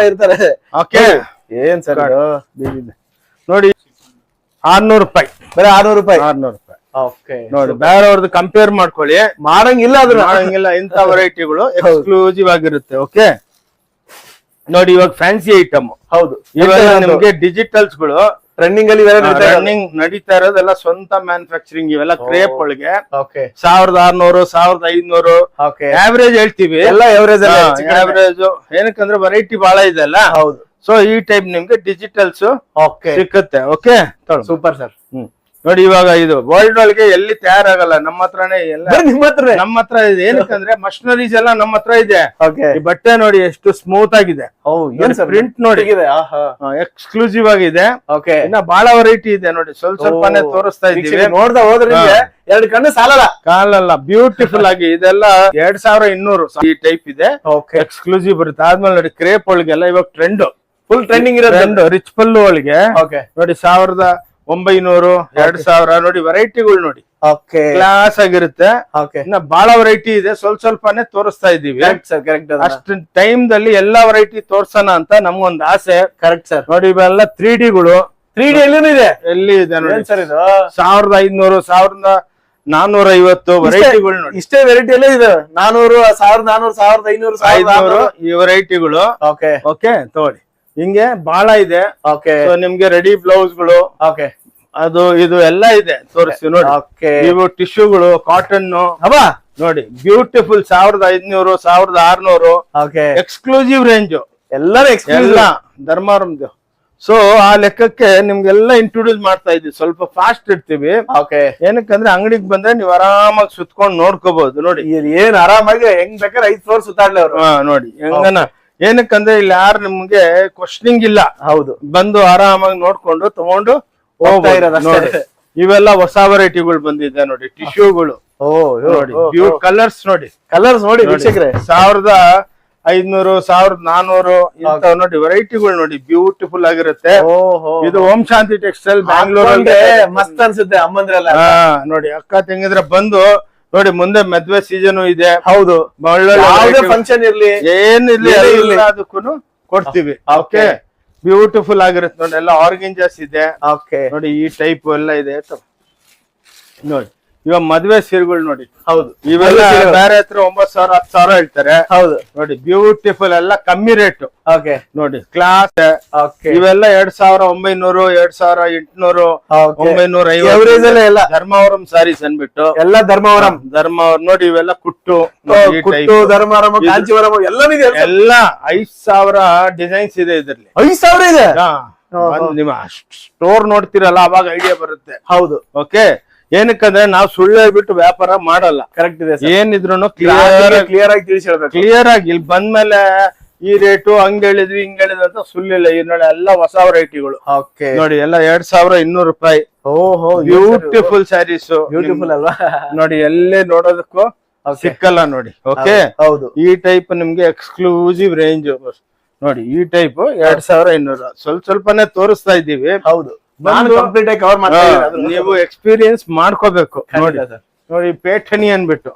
S2: ಇರ್ತಾರೆ.
S1: ಓಕೆ
S2: ಏನ್ ಸರ್
S1: ನೋಡಿ 600 ರೂಪಾಯಿ,
S2: ಬರೀ 600 ರೂಪಾಯಿ.
S1: 600 ರೂಪಾಯಿ.
S2: ಓಕೆ
S1: ನೋಡಿ ಬೇರೆಯವ್ರದ್ದು ಕಂಪೇರ್ ಮಾಡ್ಕೊಳ್ಳಿ,
S2: ಮಾಡಂಗಿಲ್ಲ ಅದನ್ನ.
S1: ಮಾಡಂಗಿಲ್ಲ. ಇಂತ ವೆರೈಟಿಗಳು ಎಕ್ಸ್ಕ್ಲೂಸಿವ್ ಆಗಿರುತ್ತೆ. ಓಕೆ ನೋಡಿ ಇವಾಗ ಫ್ಯಾನ್ಸಿ ಐಟಮ್.
S2: ಹೌದು,
S1: ಇವಾಗ ನಿಮ್ಗೆ ಡಿಜಿಟಲ್ಸ್ ಗಳು
S2: ಟ್ರೆಂಡಿಂಗ್ ಅಲ್ಲಿ
S1: ರನ್ನಿಂಗ್ ನಡೀತಾ ಇರೋದೆಲ್ಲ ಸ್ವಂತ ಮ್ಯಾನುಫ್ಯಾಕ್ಚರಿಂಗ್. ಇವೆಲ್ಲ ಕ್ರೇಪ್ ಒಳಗೆ
S2: ಓಕೆ
S1: 1600 1500
S2: ಓಕೆ
S1: ಆವರೇಜ್ ಹೇಳ್ತೀವಿ.
S2: ಎಲ್ಲ ಎವರೇಜ್
S1: ಆವರೇಜ್ ಏನಕ್ಕಂದ್ರೆ ವೆರೈಟಿ ಬಹಳ ಇದೆ ಅಲ್ಲ.
S2: ಹೌದು.
S1: ಸೊ ಈ ಟೈಪ್ ನಿಮ್ಗೆ ಡಿಜಿಟಲ್ಸ್
S2: ಓಕೆ
S1: ಸಿಕ್ಕುತ್ತೆ. Okay
S2: super sir.
S1: ನೋಡಿ ಇವಾಗ ಇದು ವರ್ಲ್ಡ್ ಒಳಗೆ ಎಲ್ಲಿ ತಯಾರಾಗಲ್ಲ, ನಮ್ಮ ಹತ್ರನೇ ಎಲ್ಲ.
S2: ನಿಮ್ಮ ಹತ್ರ
S1: ನಮ್ಮ ಹತ್ರ ಇದೆ. ಏನಕ್ಕಂದ್ರೆ ಮಷಿನರೀಸ್ ಎಲ್ಲ ನಮ್ಮ ಹತ್ರ ಇದೆ.
S2: ಓಕೆ
S1: ಈ ಬಟ್ಟೆ ನೋಡಿ ಎಷ್ಟು ಸ್ಮೂತ್ ಆಗಿದೆ. ಪ್ರಿಂಟ್ ನೋಡಿ ಎಕ್ಸ್ಕ್ಲೂಸಿವ್ ಆಗಿದೆ.
S2: ಓಕೆ
S1: ಇನ್ನ ಬಹಳ ವೆರೈಟಿ ಇದೆ ನೋಡಿ. ಸ್ವಲ್ಪನೇ ತೋರಿಸ್ತಾ ಇದೀವಿ.
S2: ನೋಡ್ದ ಹೋದ್ರೆ 2 ಕಣ್ಣು ಸಾಲಲ್ಲ.
S1: ಕಾಲಲ್ಲ, ಬ್ಯೂಟಿಫುಲ್ ಆಗಿ ಇದೆಲ್ಲ 2200 ಈ ಟೈಪ್ ಇದೆ.
S2: ಓಕೆ
S1: ಎಕ್ಸ್ಕ್ಲೂಸಿವ್ ಬರುತ್ತೆ. ಆದ್ಮೇಲೆ ನೋಡಿ ಕ್ರೇಪ್ ಒಳಗೆಲ್ಲ ಇವಾಗ
S2: ಫುಲ್ ಟ್ರೆಂಡಿಂಗ್ ಇರೋದು.
S1: ರಿಚ್ ಪಲ್ಲು ಒಳಗೆ
S2: ಓಕೆ ನೋಡಿ
S1: 1900 2000 ನೋಡಿ ವೆರೈಟಿಗಳು ನೋಡಿ.
S2: ಓಕೆ
S1: ಕ್ಲಾಸ್ ಆಗಿರುತ್ತೆ.
S2: ಓಕೆ
S1: ಇನ್ನ ಬಹಳ ವೆರೈಟಿ ಇದೆ. ಸ್ವಲ್ಪನೇ ತೋರಿಸ್ತಾ ಇದೀವಿ.
S2: ಕರೆಕ್ಟ್.
S1: ಅಷ್ಟು ಟೈಮ್ ದಲ್ಲಿ ಎಲ್ಲಾ ವೆರೈಟಿ ತೋರ್ಸೋಣ ಅಂತ ನಮ್ಗೊಂದು ಆಸೆ.
S2: Correct sir.
S1: ನೋಡಿ ಇವೆಲ್ಲ 3D ಗಳು.
S2: 3D ಎಲ್ಲಿನೂ ಇದೆ.
S1: ಎಲ್ಲಿ ಇದೆ ನೋಡಿ
S2: ಸರ್ ಇದು
S1: 1500 1450 ವೆರೈಟಿಗಳು ನೋಡಿ.
S2: ಇಷ್ಟೇ ವೆರೈಟಿ ಎಲ್ಲ ಇದೆ. 400 1400 1500
S1: 500 ಈ ವೆರೈಟಿಗಳು.
S2: ಓಕೆ
S1: ಓಕೆ ತಗೊಳ್ಳಿ. ಹಿಂಗೆ ಬಹಳ ಇದೆ.
S2: ಓಕೆ
S1: ನಿಮ್ಗೆ ರೆಡಿ ಬ್ಲೌಸ್ ಗಳು
S2: ಓಕೆ
S1: ಅದು ಇದು ಎಲ್ಲ ಇದೆ. ತೋರಿಸ್ತೀವಿ ನೋಡಿ.
S2: ಓಕೆ
S1: ಇವು ಟಿಶ್ಯೂಗಳು ಕಾಟನ್ ನೋಡಿ ಬ್ಯೂಟಿಫುಲ್ 1500 1600
S2: ಓಕೆ
S1: ಎಕ್ಸ್ಕ್ಲೂಸಿವ್ ರೇಂಜ್
S2: ಎಲ್ಲರೂ
S1: ಎಲ್ಲ ಧರ್ಮಾರಂದು. ಸೊ ಆ ಲೆಕ್ಕಕ್ಕೆ ನಿಮ್ಗೆಲ್ಲ ಇಂಟ್ರೊಡ್ಯೂಸ್ ಮಾಡ್ತಾ ಇದೀವಿ. ಸ್ವಲ್ಪ ಫಾಸ್ಟ್ ಇರ್ತೀವಿ.
S2: ಓಕೆ
S1: ಏನಕ್ಕಂದ್ರೆ ಅಂಗಡಿಗೆ ಬಂದ್ರೆ ನೀವು ಆರಾಮಾಗಿ ಸುತ್ಕೊಂಡು ನೋಡ್ಕೋಬಹುದು. ನೋಡಿ
S2: ಏನ್ ಆರಾಮಾಗಿ ಹೆಂಗ್ ಬೇಕಾದ್ರೆ 5 ಫ್ಲೋರ್ ಸುತ್ತಾಡ್ಲಿ ಅವ್ರು.
S1: ನೋಡಿ ಹೆಂಗನ. ಏನಕ್ಕಂದ್ರೆ ಇಲ್ಲಿ ಯಾರು ನಿಮ್ಗೆ ಕ್ವಶನಿಂಗ್ ಇಲ್ಲ.
S2: ಹೌದು,
S1: ಬಂದು ಆರಾಮಾಗಿ ನೋಡ್ಕೊಂಡು ತಗೊಂಡು ಹೋಗ್ತಾ ಇರೋದು. ಇವೆಲ್ಲ ಹೊಸ ವೆರೈಟಿಗಳು ಬಂದಿದೆ ನೋಡಿ. ಟಿಶ್ಯೂಗಳು ನೋಡಿ, ಕಲರ್ಸ್ ನೋಡಿ.
S2: ಕಲರ್ಸ್ ನೋಡಿ ವೀಕ್ಷಕರೇ.
S1: 1500 1400 ಇಂತ ನೋಡಿ ವೆರೈಟಿಗಳು ನೋಡಿ. ಬ್ಯೂಟಿಫುಲ್ ಆಗಿರುತ್ತೆ. ಇದು ಓಂ ಶಾಂತಿ ಟೆಕ್ಸ್ಟೈಲ್ ಬ್ಯಾಂಗ್ಳೂರ್.
S2: ಮಸ್ತ್ ಅನ್ಸುತ್ತೆ ಅಮ್ಮಂದ್ರೆಲ್ಲ.
S1: ನೋಡಿ ಅಕ್ಕ ತಂಗಿದ್ರೆ ಬಂದು ನೋಡಿ. ಮುಂದೆ ಮದ್ವೆ ಸೀಸನ್ ಇದೆ.
S2: ಹೌದು, ಯಾವುದೇ ಫಂಕ್ಷನ್ ಇರ್ಲಿ
S1: ಏನಿರ್ಲಿ ಅದಕ್ಕೂ ಕೊಡ್ತೀವಿ. ಓಕೆ ಬ್ಯೂಟಿಫುಲ್ ಆಗಿರುತ್ತೆ ನೋಡಿ. ಎಲ್ಲ ಆರ್ಗೆಂಜಸ್ ಇದೆ.
S2: ಓಕೆ
S1: ನೋಡಿ ಈ ಟೈಪ್ ಎಲ್ಲ ಇದೆ ನೋಡಿ. ಇವಾಗ ಮದ್ವೆ ಸೀರೆಗಳು ನೋಡಿ.
S2: ಹೌದು,
S1: ಇವೆಲ್ಲ ಬೇರೆ ಹತ್ರ 9000 10,000 ಹೇಳ್ತಾರೆ.
S2: ಹೌದು
S1: ನೋಡಿ ಬ್ಯೂಟಿಫುಲ್ ಎಲ್ಲ ಕಮ್ಮಿ ರೇಟ್.
S2: ಓಕೆ
S1: ನೋಡಿ ಕ್ಲಾಸ್.
S2: ಓಕೆ
S1: ಇವೆಲ್ಲ 2900 2800 950
S2: ಎಲ್ಲ
S1: ಧರ್ಮಾವರಂ ಸಾರೀಸ್ ಅನ್ಬಿಟ್ಟು
S2: ಎಲ್ಲ ಧರ್ಮಾವರಂ
S1: ನೋಡಿ. ಇವೆಲ್ಲ ಕುಟ್ಟು
S2: ಧರ್ಮಾವರಂ ಕಾಂಚೀವರಂ
S1: ಎಲ್ಲ 5000 ಡಿಸೈನ್ಸ್ ಇದೆ ಇದ್ರಲ್ಲಿ.
S2: 5000 ಇದೆ.
S1: ನಿಮ್ಮ ಸ್ಟೋರ್ ನೋಡ್ತಿರಲ್ಲ ಅವಾಗ ಐಡಿಯಾ ಬರುತ್ತೆ.
S2: ಹೌದು.
S1: ಓಕೆ ಏನಕ್ಕಂದ್ರೆ ನಾವು ಸುಳ್ಳು ಹೇಳ್ಬಿಟ್ಟು ವ್ಯಾಪಾರ ಮಾಡಲ್ಲ.
S2: ಕರೆಕ್ಟ್ ಇದೆ.
S1: ಏನಿದ್ರು
S2: ಕ್ಲಿಯರ್ ಆಗಿ ತಿಳಿಸಿ ಹೇಳ್ಬೇಕು.
S1: ಕ್ಲಿಯರ್ ಆಗಿ ಇಲ್ಲಿ ಬಂದ್ಮೇಲೆ ಈ ರೇಟು ಹಂಗ ಹೇಳಿದ್ವಿ ಹಿಂಗ್ ಹೇಳಿದ್ವಿ ಅಂತ ಸುಳ್ಳಿಲ್ಲ. ಈ ನೋಡಿ ಎಲ್ಲ ಹೊಸ ವೆರೈಟಿಗಳು.
S2: ಓಕೆ
S1: ನೋಡಿ ಎಲ್ಲ 2200 ರೂಪಾಯಿ.
S2: ಓಹೋ
S1: ಬ್ಯೂಟಿಫುಲ್ ಸ್ಯಾರೀಸ್.
S2: ಬ್ಯೂಟಿಫುಲ್ ಅಲ್ವಾ ನೋಡಿ.
S1: ಎಲ್ಲೇ ನೋಡೋದಕ್ಕೂ ಸಿಕ್ಕಲ್ಲ ನೋಡಿ. ಓಕೆ
S2: ಹೌದು,
S1: ಈ ಟೈಪ್ ನಿಮ್ಗೆ ಎಕ್ಸ್ಕ್ಲೂಸಿವ್ ರೇಂಜ್ ನೋಡಿ. ಈ ಟೈಪ್ 2200 ಸ್ವಲ್ಪನೇ ತೋರಿಸ್ತಾ ಇದ್ದೀವಿ.
S2: ಹೌದು, ಕಂಪ್ಲೀಟ್ ಆಗಿ ಕವರ್ ಮಾಡ್ತಾ ಇದ್ದೀನಿ.
S1: ನೀವು ಎಕ್ಸ್ಪೀರಿಯನ್ಸ್ ಮಾಡ್ಕೋಬೇಕು. ನೋಡಿ ನೋಡಿ ಪೇಠಣಿ ಅನ್ಬಿಟ್ಟು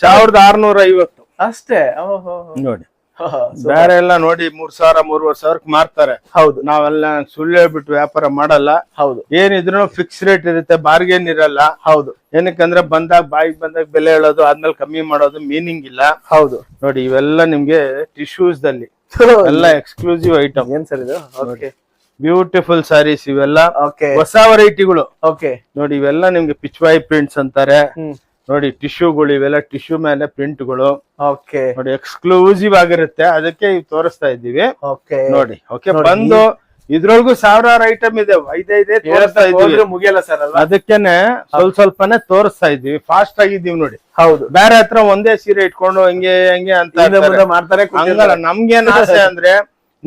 S1: 1650
S2: ಅಷ್ಟೇ.
S1: ನೋಡಿ ಬೇರೆ ಎಲ್ಲ ನೋಡಿ 3000 3500 ಮಾರ್ತಾರೆ.
S2: ಹೌದು,
S1: ನಾವೆಲ್ಲ ಸುಳ್ಳು ಹೇಳ್ಬಿಟ್ಟು ವ್ಯಾಪಾರ ಮಾಡಲ್ಲ.
S2: ಹೌದು,
S1: ಏನಿದ್ರು ಫಿಕ್ಸ್ ರೇಟ್ ಇರುತ್ತೆ, ಬಾರ್ಗೇನ್ ಇರಲ್ಲ.
S2: ಹೌದು,
S1: ಏನಕ್ಕಂದ್ರೆ ಬಾಯಿಗೆ ಬಂದಾಗ ಬೆಲೆ ಹೇಳೋದು ಆದ್ಮೇಲೆ ಕಮ್ಮಿ ಮಾಡೋದು ಮೀನಿಂಗ್ ಇಲ್ಲ.
S2: ಹೌದು
S1: ನೋಡಿ ಇವೆಲ್ಲ ನಿಮ್ಗೆ ಟಿಶ್ಯೂಸ್ ದಲ್ಲಿ ಎಲ್ಲ ಎಕ್ಸ್ಕ್ಲೂಸಿವ್ ಐಟಮ್.
S2: ಏನ್ ಸರ್ ಇದು? ಓಕೆ
S1: ಬ್ಯೂಟಿಫುಲ್ ಸಾರೀಸ್ ಇವೆಲ್ಲ.
S2: ಓಕೆ
S1: ಹೊಸ ವೆರೈಟಿಗಳು.
S2: ಓಕೆ
S1: ನೋಡಿ ಇವೆಲ್ಲ ನಿಮ್ಗೆ ಪಿಚ್ವಾಯಿ ಪ್ರಿಂಟ್ಸ್ ಅಂತಾರೆ. ನೋಡಿ ಟಿಶ್ಯೂಗಳು ಇವೆಲ್ಲ ಟಿಶ್ಯೂ ಮೇಲೆ ಪ್ರಿಂಟ್ಗಳು.
S2: ಓಕೆ
S1: ನೋಡಿ ಎಕ್ಸ್ಕ್ಲೂಸಿವ್ ಆಗಿರುತ್ತೆ. ಅದಕ್ಕೆ ತೋರಿಸ್ತಾ ಇದ್ದೀವಿ.
S2: ಓಕೆ
S1: ನೋಡಿ ಓಕೆ ಬಂದು ಇದ್ರೊಳಗೂ 1000 ಐಟಮ್ ಇದೆ. ತೋರಿಸ್ತಾ ಇದೀವಿ,
S2: ಮುಗಿಯಲ್ಲ ಸರ್.
S1: ಅದಕ್ಕೇನೆ ಸ್ವಲ್ಪನೇ ತೋರಿಸ್ತಾ ಇದೀವಿ. ಫಾಸ್ಟ್ ಆಗಿದ್ದೀವಿ ನೋಡಿ.
S2: ಹೌದು,
S1: ಬೇರೆ ಹತ್ರ ಒಂದೇ ಸೀರೆ ಇಟ್ಕೊಂಡು ಹಂಗೆ ಅಂತ
S2: ಮಾಡ್ತಾರೆ.
S1: ಹಂಗಲ್ಲ, ನಮ್ಗೇನ್ ಆಸೆ ಅಂದ್ರೆ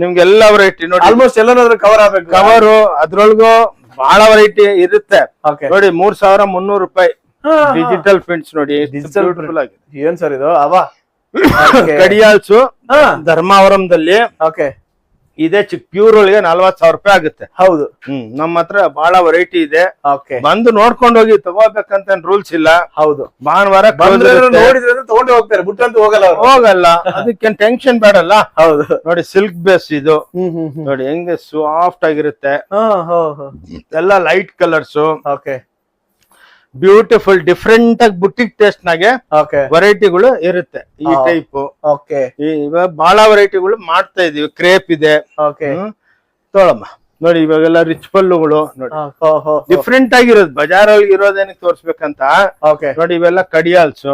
S1: ನಿಮ್ಗೆಲ್ಲ ವೆರೈಟಿ ನೋಡಿ.
S2: ಆಲ್ಮೋಸ್ಟ್ ಎಲ್ಲಾದ್ರೂ ಕವರ್ ಆಗ್ಬೇಕು.
S1: ಕವರು ಅದ್ರೊಳಗೂ ಬಹಳ ವೆರೈಟಿ ಇರುತ್ತೆ. ನೋಡಿ 3300 ರೂಪಾಯಿ ಡಿಜಿಟಲ್ ಪ್ರಿಂಟ್ಸ್ ನೋಡಿ.
S2: ಡಿಜಿಟಲ್ ಆಗಿದೆ. ಏನ್ ಸರ್ ಇದು? ಅವ
S1: ಕಡಿಯಾಲ್ಸು ಧರ್ಮಾವರಂದಲ್ಲಿ
S2: ಓಕೆ
S1: ಇದೆ. ಚಿಕ್ಕ ಪ್ಯೂರ್ ಒಳಗೆ 40,000 ರೂಪಾಯಿ ಆಗುತ್ತೆ.
S2: ಹೌದು.
S1: ನಮ್ಮ ಹತ್ರ ಬಹಳ ವೆರೈಟಿ ಇದೆ.
S2: ಓಕೆ,
S1: ಬಂದು ನೋಡ್ಕೊಂಡು ಹೋಗಿ, ತಗೋಬೇಕಂತ ರೂಲ್ಸ್ ಇಲ್ಲ.
S2: ಹೌದು,
S1: ಭಾನುವಾರ
S2: ನೋಡಿದ್ರೆ ತಗೊಂಡು ಹೋಗ್ತಾರೆ, ಬಿಟ್ಟಂತೂ ಹೋಗಲ್ಲ.
S1: ಅದಕ್ಕೆ ಟೆನ್ಷನ್ ಬೇಡಲ್ಲ.
S2: ಹೌದು
S1: ನೋಡಿ, ಸಿಲ್ಕ್ ಬೇಸ್ ಇದು. ನೋಡಿ ಹೆಂಗೆ ಸಾಫ್ಟ್ ಆಗಿರುತ್ತೆ. ಎಲ್ಲ light colours.
S2: Okay,
S1: beautiful different ಆಗಿ ಬುಟಿಕ್ ಟೇಸ್ಟ್ ನಾಗೆ ವೆರೈಟಿಗಳು ಇರುತ್ತೆ ಈ ಟೈಪ್. ಇವಾಗ ಬಹಳ ವೆರೈಟಿಗಳು ಮಾಡ್ತಾ ಇದೀವಿ. ಕ್ರೇಪ್ ಇದೆ. ತೊಳಮ್ಮ ನೋಡಿ, ಇವಾಗೆಲ್ಲ ರಿಚ್ ಪಲ್ಲುಗಳು ನೋಡಿ, ಡಿಫ್ರೆಂಟ್ ಆಗಿರೋದು. ಬಜಾರಲ್ಲಿ ಇರೋದೇನಕ್ಕೆ ತೋರ್ಸ್ಬೇಕಂತ ನೋಡಿ, ಇವೆಲ್ಲ ಕಡಿಯಾಲ್ಸ್.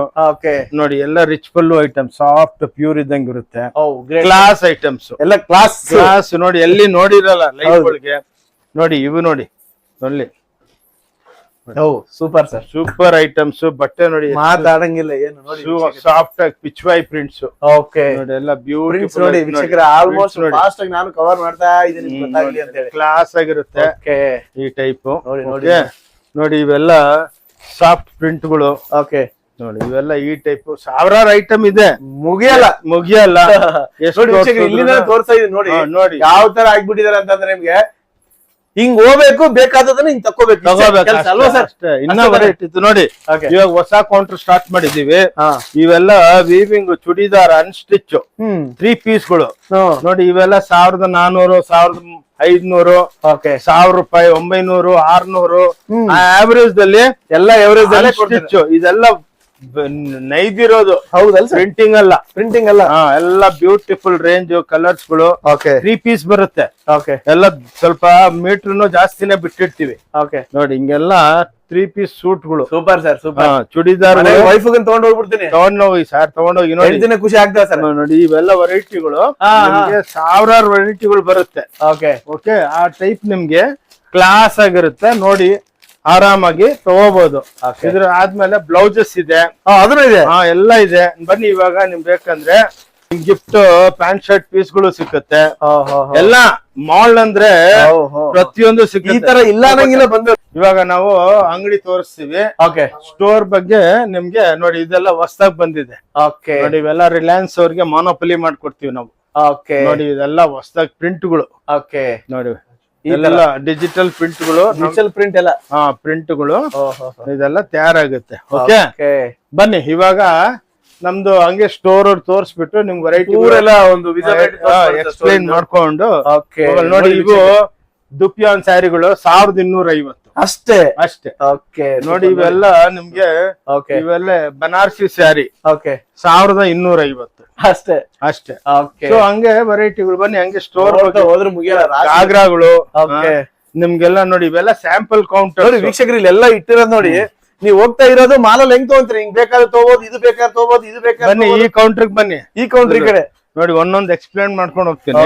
S1: ನೋಡಿ, ಎಲ್ಲ ರಿಚ್ ಪಲ್ಲು ಐಟಮ್, ಸಾಫ್ಟ್ ಪ್ಯೂರ್ ಇದ್ದಂಗೆ ಇರುತ್ತೆ. ಕ್ಲಾಸ್ ಐಟಮ್ಸ್ ಎಲ್ಲ ಕ್ಲಾಸ್ ನೋಡಿ, ಎಲ್ಲಿ ನೋಡಿರಲ್ಲ ಲೈಫ್ಗಳಿಗೆ. ನೋಡಿ, ಇವು ನೋಡಿ ಅಲ್ಲಿ
S2: ಸೂಪರ್ ಸರ್,
S1: ಸೂಪರ್ ಐಟಮ್ಸ್. ಬಟ್ಟೆ ನೋಡಿ,
S2: ಮಾತಾಡಂಗಿಲ್ಲ ಏನು. ನೋಡಿ,
S1: ಸಾಫ್ಟ್ ಆಗಿ ಪಿಚ್ವೈ ಪ್ರಿಂಟ್ಸ್.
S2: ಓಕೆ,
S1: ನೋಡಿ ಎಲ್ಲ ಬ್ಯೂಟಿಫುಲ್.
S2: ನೋಡಿ ವೀಕ್ಷಕರೇ, ಆಲ್ಮೋಸ್ಟ್ ಫಾಸ್ಟ್ ಆಗಿ ನಾನು ಕವರ್ ಮಾಡ್ತಾ ಇದ್ದೀನಿ, ಗೊತ್ತಾಗ್ಲಿ ಅಂತ ಹೇಳಿ.
S1: ಕ್ಲಾಸ್ ಆಗಿರುತ್ತೆ ಈ ಟೈಪ್.
S2: ನೋಡಿ
S1: ನೋಡಿ, ಇವೆಲ್ಲ ಸಾಫ್ಟ್ ಪ್ರಿಂಟ್ಗಳು.
S2: ಓಕೆ,
S1: ನೋಡಿ ಇವೆಲ್ಲ ಈ ಟೈಪ್ ಸಾವಿರಾರು ಐಟಮ್ ಇದೆ, ಮುಗಿಯಲ್ಲ.
S2: ಇಲ್ಲಿಂದ ತೋರಿಸ್ತಾ ಇದೀನಿ ನೋಡಿ. ನೋಡಿ ಯಾವ ತರ ಆಗ್ಬಿಟ್ಟಿದಾರೆ ಅಂತಂದ್ರೆ, ನಿಮ್ಗೆ ಹಿಂಗ್ ಹೋಗ್ಬೇಕು, ಬೇಕಾದದನ್ನ ಹಿಂಗ್ ತಗೋಬೇಕು.
S1: ಇನ್ನ ವೆರೈಟಿ ಇತ್ತು ನೋಡಿ. ಇವಾಗ ಹೊಸ ಕೌಂಟರ್ ಸ್ಟಾರ್ಟ್ ಮಾಡಿದೀವಿ. ಇವೆಲ್ಲ ವೀವಿಂಗ್ ಚೂಡಿದಾರ್ ಅನ್ಸ್ಟಿಚ್ 3 ಪೀಸ್ಗಳು. ನೋಡಿ, ಇವೆಲ್ಲ 1400, 1500, 1000 ರೂಪಾಯಿ, 900, 600 ಆವರೇಜ್ ದಲ್ಲಿ ಎಲ್ಲ ಸ್ಟಿಚ್. ಇದೆಲ್ಲ ನೈದಿರೋದು, ಹೌದಲ್ಲ, ಪ್ರಿಂಟಿಂಗ್ ಅಲ್ಲ. ಎಲ್ಲ ಬ್ಯೂಟಿಫುಲ್ ರೇಂಜ್ ಕಲರ್ಸ್ ಗಳು. 3 ಪೀಸ್ ಬರುತ್ತೆ. ಎಲ್ಲ ಸ್ವಲ್ಪ ಮೀಟರ್ ಜಾಸ್ತಿನೇ ಬಿಟ್ಟಿರ್ತೀವಿ. ನೋಡಿ, ಹಿಂಗೆಲ್ಲ 3 ಪೀಸ್ ಸೂಟ್ ಗಳು.
S2: Super sir, super.
S1: Churidar
S2: wife ತಗೊಂಡ್ ಹೋಗ್ಬಿಡ್ತೀನಿ.
S1: ತಗೊಂಡೋಗಿ ಸರ್, ತಗೊಂಡೋಗಿ ನೋಡಿ, ಖುಷಿ ಆಗ್ತದೆ ಸರ್. ನೋಡಿ, ಇವೆಲ್ಲ ವೆರೈಟಿಗಳು ನಿಮ್ಗೆ ಸಾವಿರಾರು ವೆರೈಟಿಗಳು ಬರುತ್ತೆ. ಓಕೆ, ಆ ಟೈಪ್ ನಿಮ್ಗೆ ಕ್ಲಾಸ್ ಆಗಿರುತ್ತೆ. ನೋಡಿ, ಆರಾಮಾಗಿ ತಗೋಬಹುದು. ಇದ್ರ ಆದ್ಮೇಲೆ ಬ್ಲೌಸಸ್ ಇದೆ, ಅದನ್ನ ಇದೆ, ಎಲ್ಲ ಇದೆ. ಬನ್ನಿ, ಇವಾಗ ನಿಮ್ ಬೇಕಂದ್ರೆ ಗಿಫ್ಟ್ ಪ್ಯಾಂಟ್ ಶರ್ಟ್ ಪೀಸ್ ಗಳು ಸಿಕ್ಕುತ್ತೆ. ಎಲ್ಲ ಮಾಲ್ ಅಂದ್ರೆ ಪ್ರತಿಯೊಂದು ಸಿಕ್ಕ, ಈ ತರ ಇಲ್ಲ ಅನ್ನಂಗಿಲ್ಲ. ಬಂದು ಇವಾಗ ನಾವು ಅಂಗಡಿ ತೋರಿಸ್ತೀವಿ. ಸ್ಟೋರ್ ಬಗ್ಗೆ ನಿಮ್ಗೆ ನೋಡಿ, ಇದೆಲ್ಲ ಹೊಸದಾಗಿ ಬಂದಿದೆ. ನೋಡಿ, ಇವೆಲ್ಲ ರಿಲಯನ್ಸ್ ಅವ್ರಿಗೆ ಮಾನೋಪಲಿ ಮಾಡ್ಕೊಡ್ತೀವಿ ನಾವು. ನೋಡಿ, ಇದೆಲ್ಲ ಹೊಸದಾಗಿ ಪ್ರಿಂಟ್ಗಳು. ನೋಡಿ, ಎಲ್ಲ ಡಿಜಿಟಲ್ ಪ್ರಿಂಟ್ಗಳು,
S2: ಡಿಜಿಟಲ್ ಪ್ರಿಂಟ್ ಎಲ್ಲ
S1: ಪ್ರಿಂಟ್ಗಳು ಇದೆಲ್ಲ ತಯಾರಾಗುತ್ತೆ. ಓಕೆ, ಬನ್ನಿ ಇವಾಗ ನಮ್ದು ಹಂಗೆ ಸ್ಟೋರ್ ಅವ್ರು ತೋರಿಸ್ಬಿಟ್ಟು ನಿಮ್ಗೆ ವೆರೈಟಿ ಎಲ್ಲ ಒಂದು ಎಕ್ಸ್ಪ್ಲೈನ್ ಮಾಡ್ಕೊಂಡು. ನೋಡಿ, ಇವು ದುಪಿಯಾನ್ ಸ್ಯಾರಿಗಳು 1250
S2: ಅಷ್ಟೇ.
S1: ನೋಡಿ, ಇವೆಲ್ಲ ನಿಮ್ಗೆ ಇವೆಲ್ಲ ಬನಾರಸಿ ಸ್ಯಾರಿ 1250 ಅಷ್ಟೇ. ಸೊ ಹಂಗೆ ವೆರೈಟಿಗಳು. ಬನ್ನಿ, ಹಂಗೆ ಸ್ಟೋರ್
S2: ಹೋದ್ರೆ ಮುಗಿಯಲ್ಲ.
S1: ಗಾಗ್ರಾಗಳು ನಿಮ್ಗೆಲ್ಲ ನೋಡಿ, ಇವೆಲ್ಲ ಸ್ಯಾಂಪಲ್ ಕೌಂಟರ್.
S2: ವೀಕ್ಷಕರು ಇಲ್ಲೆಲ್ಲ ಇಟ್ಟಿರೋದು ನೋಡಿ. ನೀವ್ ಹೋಗ್ತಾ ಇರೋದು ಮಾಲಲ್ಲಿ ಹೆಂಗ್ ತಗೊಂತೀರಿ, ಹಿಂಗ್ ಬೇಕಾದ್ರೆ ತಗೋಬಹುದು, ಇದು ಬೇಕಾದ್ರೆ ತಗೋಬಹುದು, ಇದು ಬೇಕಾದ್ರೆ.
S1: ಬನ್ನಿ, ಈ ಕೌಂಟರ್ ಬನ್ನಿ.
S2: ಈ ಕೌಂಟರ್ ಈ ಕಡೆ
S1: ನೋಡಿ, ಒಂದೊಂದು ಎಕ್ಸ್ಪ್ಲೇನ್ ಮಾಡ್ಕೊಂಡು ಹೋಗ್ತೀನಿ.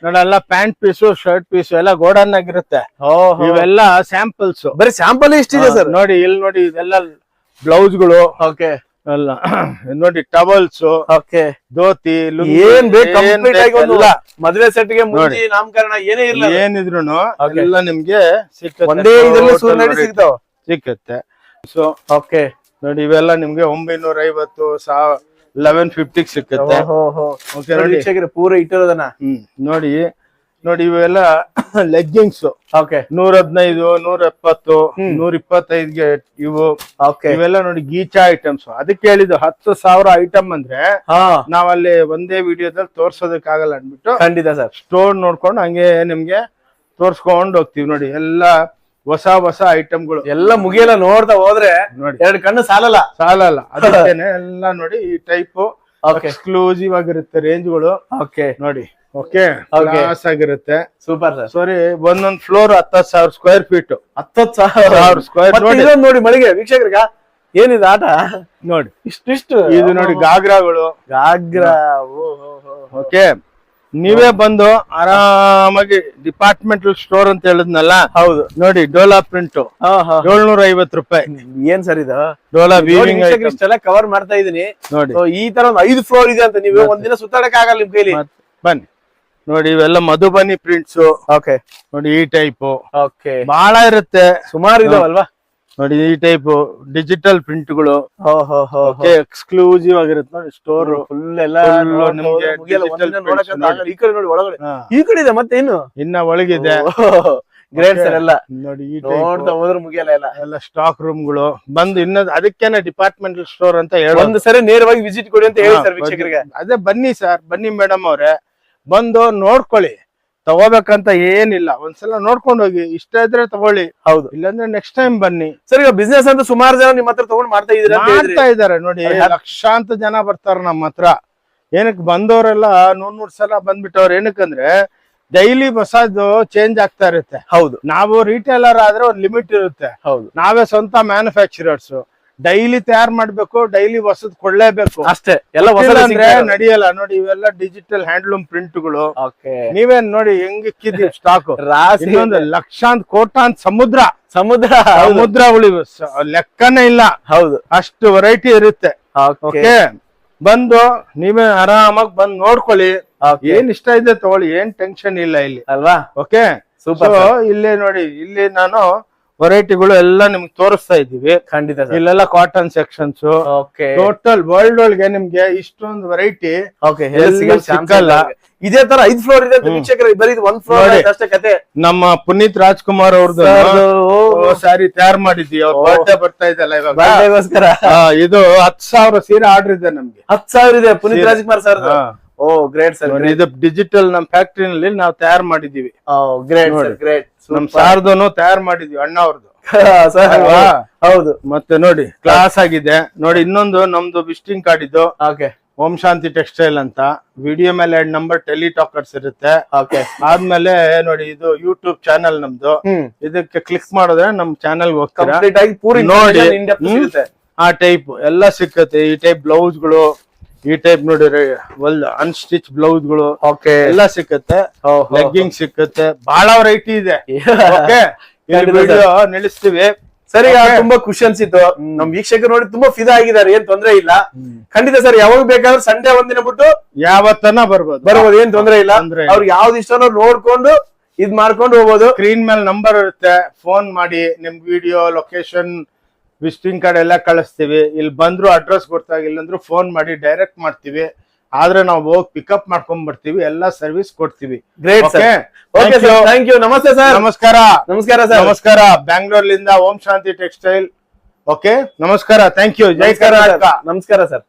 S1: ನೋಡಿ, ಎಲ್ಲ ಪ್ಯಾಂಟ್ ಪೀಸು, ಶರ್ಟ್ ಪೀಸು ಎಲ್ಲ ಗೋಡನ್ ಆಗಿರುತ್ತೆ. ಇವೆಲ್ಲ ಸ್ಯಾಂಪಲ್ಸ್,
S2: ಬರೀ ಸ್ಯಾಂಪಲ್ ಇಷ್ಟಿದೆ ಸರ್.
S1: ನೋಡಿ, ಇಲ್ಲಿ ನೋಡಿ, ಇದೆಲ್ಲ ಬ್ಲೌಸ್ಗಳು. ಎಲ್ಲ ನೋಡಿ, ಟವಲ್ಸ್, ಧೋತಿ,
S2: ಏನ್ ಬೇಕು ಮದುವೆ ಸೆಟ್ ಗೆ ನಾಮಕರಣ ಏನೇ ಇಲ್ಲ,
S1: ಏನಿದ್ರು ಎಲ್ಲ ನಿಮ್ಗೆ ಸಿಕ್ಕುತ್ತೆ. ಸೊ ನೋಡಿ, ಇವೆಲ್ಲ ನಿಮ್ಗೆ 950, 1150 ಸಿಕ್ಕುತ್ತೆ.
S2: ಪೂರ ಇಟ್ಟಿರೋದನ್ನ
S1: ನೋಡಿ. ನೋಡಿ, ಇವೆಲ್ಲ ಲೆಗ್ಗಿಂಗ್ಸ್ 115, 170, 125ಗೆ ಇವು. ಇವೆಲ್ಲ ನೋಡಿ, ಗೀಚಾ ಐಟಮ್ಸ್. ಅದಕ್ಕೆ ಹೇಳಿದ್ದು 10,000 ಐಟಮ್ ಅಂದ್ರೆ ನಾವಲ್ಲಿ ಒಂದೇ ವಿಡಿಯೋದಲ್ಲಿ ತೋರ್ಸೋದಕ್ಕಾಗಲ್ಲ ಅಂದ್ಬಿಟ್ಟು
S2: ಖಂಡಿತ ಸರ್
S1: ಸ್ಟೋರ್ ನೋಡ್ಕೊಂಡು ಹಂಗೆ ನಿಮ್ಗೆ ತೋರ್ಸ್ಕೊಂಡ್ ಹೋಗ್ತೀವಿ. ನೋಡಿ, ಎಲ್ಲ ಹೊಸ ಐಟಮ್ಗಳು
S2: ಎಲ್ಲ ಮುಗಿಯಲ್ಲ. ನೋಡ್ತಾ ಹೋದ್ರೆ ನೋಡಿ, 2 ಕಣ್ಣು ಸಾಲಲ್ಲ.
S1: ಅದಕ್ಕೇನೆ ಎಲ್ಲ ನೋಡಿ, ಈ ಟೈಪ್ ಎಕ್ಸ್ಕ್ಲೂಸಿವ್ ಆಗಿರುತ್ತೆ ರೇಂಜ್ಗಳು. ನೋಡಿ, ಕ್ಲಾಸ್ ಆಗಿರುತ್ತೆ.
S2: Super sir.
S1: ಸಾರಿ, ಒಂದೊಂದ್ ಫ್ಲೋರ್ 10,000 ಸ್ಕ್ವೇರ್ ಫೀಟ್.
S2: 10,000 ಸ್ಕ್ವೇರ್ ನೋಡಿ. ಮಳಿಗೆ ವೀಕ್ಷಕರಿಗ ಏನಿದೆ ಆಟ
S1: ನೋಡಿ,
S2: ಇಷ್ಟಿಷ್ಟು.
S1: ಇದು ನೋಡಿ, ಗಾಗ್ರಾಗಳು. ಓಕೆ, ನೀವೇ ಬಂದು ಆರಾಮಾಗಿ ಡಿಪಾರ್ಟ್ಮೆಂಟಲ್ ಸ್ಟೋರ್ ಅಂತ ಹೇಳಿದ್ನಲ್ಲ.
S2: ಹೌದು.
S1: ನೋಡಿ, ಡೋಲಾ ಪ್ರಿಂಟ್ 750 ರೂಪಾಯಿ.
S2: ಏನ್ ಸರ್ ಇದು?
S1: ಡೋಲಾ ವೀವಿಂಗ್
S2: ಇಷ್ಟೆಲ್ಲ ಕವರ್ ಮಾಡ್ತಾ ಇದೀನಿ ನೋಡಿ. ಈ ತರ ಒಂದು 5 ಫ್ಲೋರ್ ಇದೆ ಅಂತ ನೀವು ಒಂದಿನ ಸುತ್ತಾಡಕ್ ಆಗಲ್ಲ ನಿಮ್ ಕೈಲಿ.
S1: ಬನ್ನಿ ನೋಡಿ, ಇವೆಲ್ಲ ಮಧುಬನಿ ಪ್ರಿಂಟ್ಸ್. ನೋಡಿ, ಈ ಟೈಪ್ ಬಹಳ ಇರುತ್ತೆ,
S2: ಸುಮಾರು ಇದಾವಲ್ವಾ.
S1: ನೋಡಿ ಈ ಟೈಪ್ ಡಿಜಿಟಲ್ ಪ್ರಿಂಟ್ಗಳು ಎಕ್ಸ್ಕ್ಲೂಸಿವ್ ಆಗಿರುತ್ತೆ ನೋಡಿ. ಸ್ಟೋರ್
S2: ಫುಲ್ ಎಲ್ಲ
S1: ನಿಮ್ಗೆ
S2: ಈ ಕಡೆ ನೋಡಿ ಒಳಗಡೆ ಈ ಕಡೆ ಇದೆ ಮತ್ತೆ
S1: ಇನ್ನ ಒಳಗಿದೆ.
S2: ಗ್ರೇಟ್ ಸರ್ ಎಲ್ಲ
S1: ನೋಡಿ ಈ
S2: ನೋಡ್ತಾ ಹೋದ್ರೆ ಮುಗಿಯಲ್ಲ
S1: ಎಲ್ಲ ಸ್ಟಾಕ್ ರೂಮ್ಗಳು ಬಂದು ಇನ್ನೊಂದು ಅದಕ್ಕೇನೆ ಡಿಪಾರ್ಟ್ಮೆಂಟಲ್ ಸ್ಟೋರ್ ಅಂತ ಹೇಳೋದು.
S2: ಒಂದು ಸರಿ ನೇರವಾಗಿ ವಿಸಿಟ್ ಕೊಡಿ ಅಂತ ಹೇಳಿ ಸರ್ ವೀಕ್ಷಕರಿಗೆ.
S1: ಅದೇ ಬನ್ನಿ ಸರ್, ಬನ್ನಿ ಮೇಡಮ್ ಅವ್ರೆ, ಬಂದು ನೋಡ್ಕೊಳ್ಳಿ. ತಗೋಬೇಕಂತ ಏನಿಲ್ಲ, ಒಂದ್ಸಲ ನೋಡ್ಕೊಂಡು ಹೋಗಿ, ಇಷ್ಟ ಇದ್ರೆ ತಗೊಳ್ಳಿ.
S2: ಹೌದು,
S1: ಇಲ್ಲಾಂದ್ರೆ ನೆಕ್ಸ್ಟ್ ಟೈಮ್ ಬನ್ನಿ.
S2: ಸರ್ ಈಗ ಬಿಸ್ನೆಸ್ ಅಂತ ಸುಮಾರು ಜನ ನಿಮ್ಮ ಹತ್ರ ತಗೊಂಡ್ ಮಾಡ್ತಾ
S1: ಇದಾರೆ ನೋಡಿ. ಲಕ್ಷಾಂತರ ಜನ ಬರ್ತಾರ ನಮ್ಮ ಹತ್ರ. ಏನಕ್ಕೆ ಬಂದವರೆಲ್ಲ 100 ಸಲ ಬಂದ್ಬಿಟ್ಟವ್ರು. ಏನಕ್ಕಂದ್ರೆ ಡೈಲಿ ಹೊಸದು ಚೇಂಜ್ ಆಗ್ತಾ ಇರುತ್ತೆ.
S2: ಹೌದು,
S1: ನಾವು ರಿಟೇಲರ್ ಆದ್ರೆ ಒಂದ್ ಲಿಮಿಟ್ ಇರುತ್ತೆ.
S2: ಹೌದು,
S1: ನಾವೇ ಸ್ವಂತ ಮ್ಯಾನುಫ್ಯಾಕ್ಚರರ್ಸ್, ಡೈಲಿ ತಯಾರು ಮಾಡ್ಬೇಕು, ಡೈಲಿ ಹೊಸದ್ ಕೊಳ್ಳೇಬೇಕು
S2: ಅಷ್ಟೇ. ಎಲ್ಲ
S1: ಅಂದ್ರೆ ನಡೆಯಲ್ಲ ನೋಡಿ. ಇವೆಲ್ಲ ಡಿಜಿಟಲ್ ಹ್ಯಾಂಡ್ಲೂಮ್ ಪ್ರಿಂಟ್ಗಳು. ನೀವೇನ್ ನೋಡಿ ಹೆಂಗ್ ಇಕ್ಕಿದೀವಿ ಸ್ಟಾಕ್. ಇನ್ನೊಂದು ಲಕ್ಷಾಂತ ಕೋಟಾಂತ ಸಮುದ್ರಗಳು ಲೆಕ್ಕನೇ ಇಲ್ಲ.
S2: ಹೌದು,
S1: ಅಷ್ಟು ವೆರೈಟಿ ಇರುತ್ತೆ. ಓಕೆ, ಬಂದು ನೀವೇ ಆರಾಮಾಗಿ ಬಂದು ನೋಡ್ಕೊಳ್ಳಿ. ಏನ್ ಇಷ್ಟ ಇದೆ ತಗೊಳ್ಳಿ, ಏನ್ ಟೆನ್ಷನ್ ಇಲ್ಲ ಇಲ್ಲಿ
S2: ಅಲ್ವಾ.
S1: Okay, super. ಇಲ್ಲೇ ನೋಡಿ, ಇಲ್ಲಿ ನಾನು ವೆರೈಟಿಗಳು ಎಲ್ಲ ನಿಮ್ಗೆ ತೋರಿಸ್ತಾ ಇದ್ದೀವಿ.
S2: ಖಂಡಿತ
S1: ಇಲ್ಲೆಲ್ಲ ಕಾಟನ್ ಸೆಕ್ಷನ್ಸ್. ಟೋಟಲ್ ವರ್ಲ್ಡ್ ಒಳಗೆ ನಿಮ್ಗೆ ಇಷ್ಟೊಂದು ವೆರೈಟಿ ಸಿಗಲ್ಲ.
S2: ಇದೇ ತರ 5 ಫ್ಲೋರ್ ಇದೆ ವೀಕ್ಷಕರಿಗೆ. ಬರೀ 1 ಫ್ಲೋರ್ ಅಷ್ಟೇ ಕತೆ.
S1: ನಮ್ಮ ಪುನೀತ್ ರಾಜ್ಕುಮಾರ್ ಅವ್ರದ್ದು ಸ್ಯಾರಿ ತಯಾರು ಮಾಡಿದ್ವಿ. ಅವ್ರ ಬರ್ಡೇ ಬರ್ತಾ ಇದೆಲ್ಲ ಇವಾಗ,
S2: ಬರ್ಡೇಗೋಸ್ಕರ.
S1: ಇದು 10,000 ಸೀರೆ ಆರ್ಡರ್ ಇದೆ ನಮ್ಗೆ.
S2: 10,000 ಇದೆ ಪುನೀತ್ ರಾಜ್ಕುಮಾರ್ ಸರ್. ಓ ಗ್ರೇಟ್ ಸರ್.
S1: ಇದು ಡಿಜಿಟಲ್ ನಮ್ ಫ್ಯಾಕ್ಟರಿನಲ್ಲಿ ನಾವು ತಯಾರು ಮಾಡಿದೀವಿ.
S2: Great sir, great.
S1: ನಮ್ ಸಾರ್ದನು ತಯಾರು ಮಾಡಿದ್ವಿ, ಅಣ್ಣ ಅವ್ರದ್ದು.
S2: ಹೌದು,
S1: ಮತ್ತೆ ನೋಡಿ ಕ್ಲಾಸ್ ಆಗಿದೆ ನೋಡಿ. ಇನ್ನೊಂದು ನಮ್ದು ವಿಸಿಟಿಂಗ್ ಕಾರ್ಡ್ ಇದು. ಓಂ ಶಾಂತಿ ಟೆಕ್ಸ್ಟೈಲ್ ಅಂತ. ವಿಡಿಯೋ ಮೇಲೆ 2 ನಂಬರ್ ಟೆಲಿಟಾಕರ್ಸ್ ಇರುತ್ತೆ. ಆದ್ಮೇಲೆ ನೋಡಿ, ಇದು ಯೂಟ್ಯೂಬ್ ಚಾನೆಲ್ ನಮ್ದು. ಇದಕ್ಕೆ ಕ್ಲಿಕ್ ಮಾಡಿದ್ರೆ ನಮ್ ಚಾನೆಲ್ ಹೋಗ್ತೀರಾ ನೋಡಿ. ಆ ಟೈಪ್ ಎಲ್ಲ ಸಿಕ್ಕತ್ತೆ. ಈ ಟೈಪ್ ಬ್ಲೌಸ್ಗಳು, ಈ ಟೈಪ್ ನೋಡಿ ಅನ್ಸ್ಟಿಚ್ ಬ್ಲೌಸ್ಗಳು ಎಲ್ಲ ಸಿಕ್ಕತ್ತೆ. ಲೆಗ್ಗಿಂಗ್ ಸಿಕ್ಕತ್ತೆ, ಬಹಳ ವೆರೈಟಿ ಇದೆ. ನಿಲ್ಲಿಸ್ತೀವಿ.
S2: ಸರಿ, ತುಂಬಾ ಖುಷಿ ಅನ್ಸಿತ್ತು. ನಮ್ ವೀಕ್ಷಕರು ನೋಡಿ ತುಂಬಾ ಫಿದಾ ಆಗಿದ್ದಾರೆ. ಏನ್ ತೊಂದ್ರೆ ಇಲ್ಲ. ಖಂಡಿತ ಸರ್, ಯಾವಾಗ ಬೇಕಾದ್ರೆ ಸಂಡೇ ಒಂದಿನ ಬಿಟ್ಟು
S1: ಯಾವತ್ತನ ಬರ್ಬೋದು.
S2: ಏನ್ ತೊಂದ್ರೆ ಇಲ್ಲ. ಅವ್ರಿಗೆ ಯಾವ್ದು ಇಷ್ಟನೋ ನೋಡ್ಕೊಂಡು ಇದ್ ಮಾಡ್ಕೊಂಡು ಹೋಗ್ಬೋದು.
S1: ಸ್ಕ್ರೀನ್ ಮೇಲೆ ನಂಬರ್ ಇರುತ್ತೆ, ಫೋನ್ ಮಾಡಿ ನಿಮ್ ವಿಡಿಯೋ ಲೊಕೇಶನ್ ವಿಸಿಟಿಂಗ್ ಕಾರ್ಡ್ ಎಲ್ಲ ಕಳಿಸ್ತೀವಿ. ಇಲ್ಲಿ ಬಂದ್ರು ಅಡ್ರೆಸ್ ಗೊತ್ತಾಗಿಲ್ಲ ಅಂದ್ರು ಫೋನ್ ಮಾಡಿ ಡೈರೆಕ್ಟ್ ಮಾಡ್ತೀವಿ. ಆದ್ರೆ ನಾವು ಹೋಗಿ ಪಿಕಪ್ ಮಾಡ್ಕೊಂಡ್ ಬರ್ತೀವಿ, ಎಲ್ಲಾ ಸರ್ವಿಸ್ ಕೊಡ್ತೀವಿ.
S2: Great sir. Okay sir, thank you. ನಮಸ್ತೆ ಸರ್.
S1: ನಮಸ್ಕಾರ.
S2: ನಮಸ್ಕಾರ ಸರ್.
S1: ನಮಸ್ಕಾರ. ಬ್ಯಾಂಗ್ಳೂರ್ಲಿಂದ ಓಂ ಶಾಂತಿ ಟೆಕ್ಸ್ಟೈಲ್. ಓಕೆ, ನಮಸ್ಕಾರ. Thank you. ಜೈ ಕರ್ನಾಟಕ.
S2: ನಮಸ್ಕಾರ ಸರ್.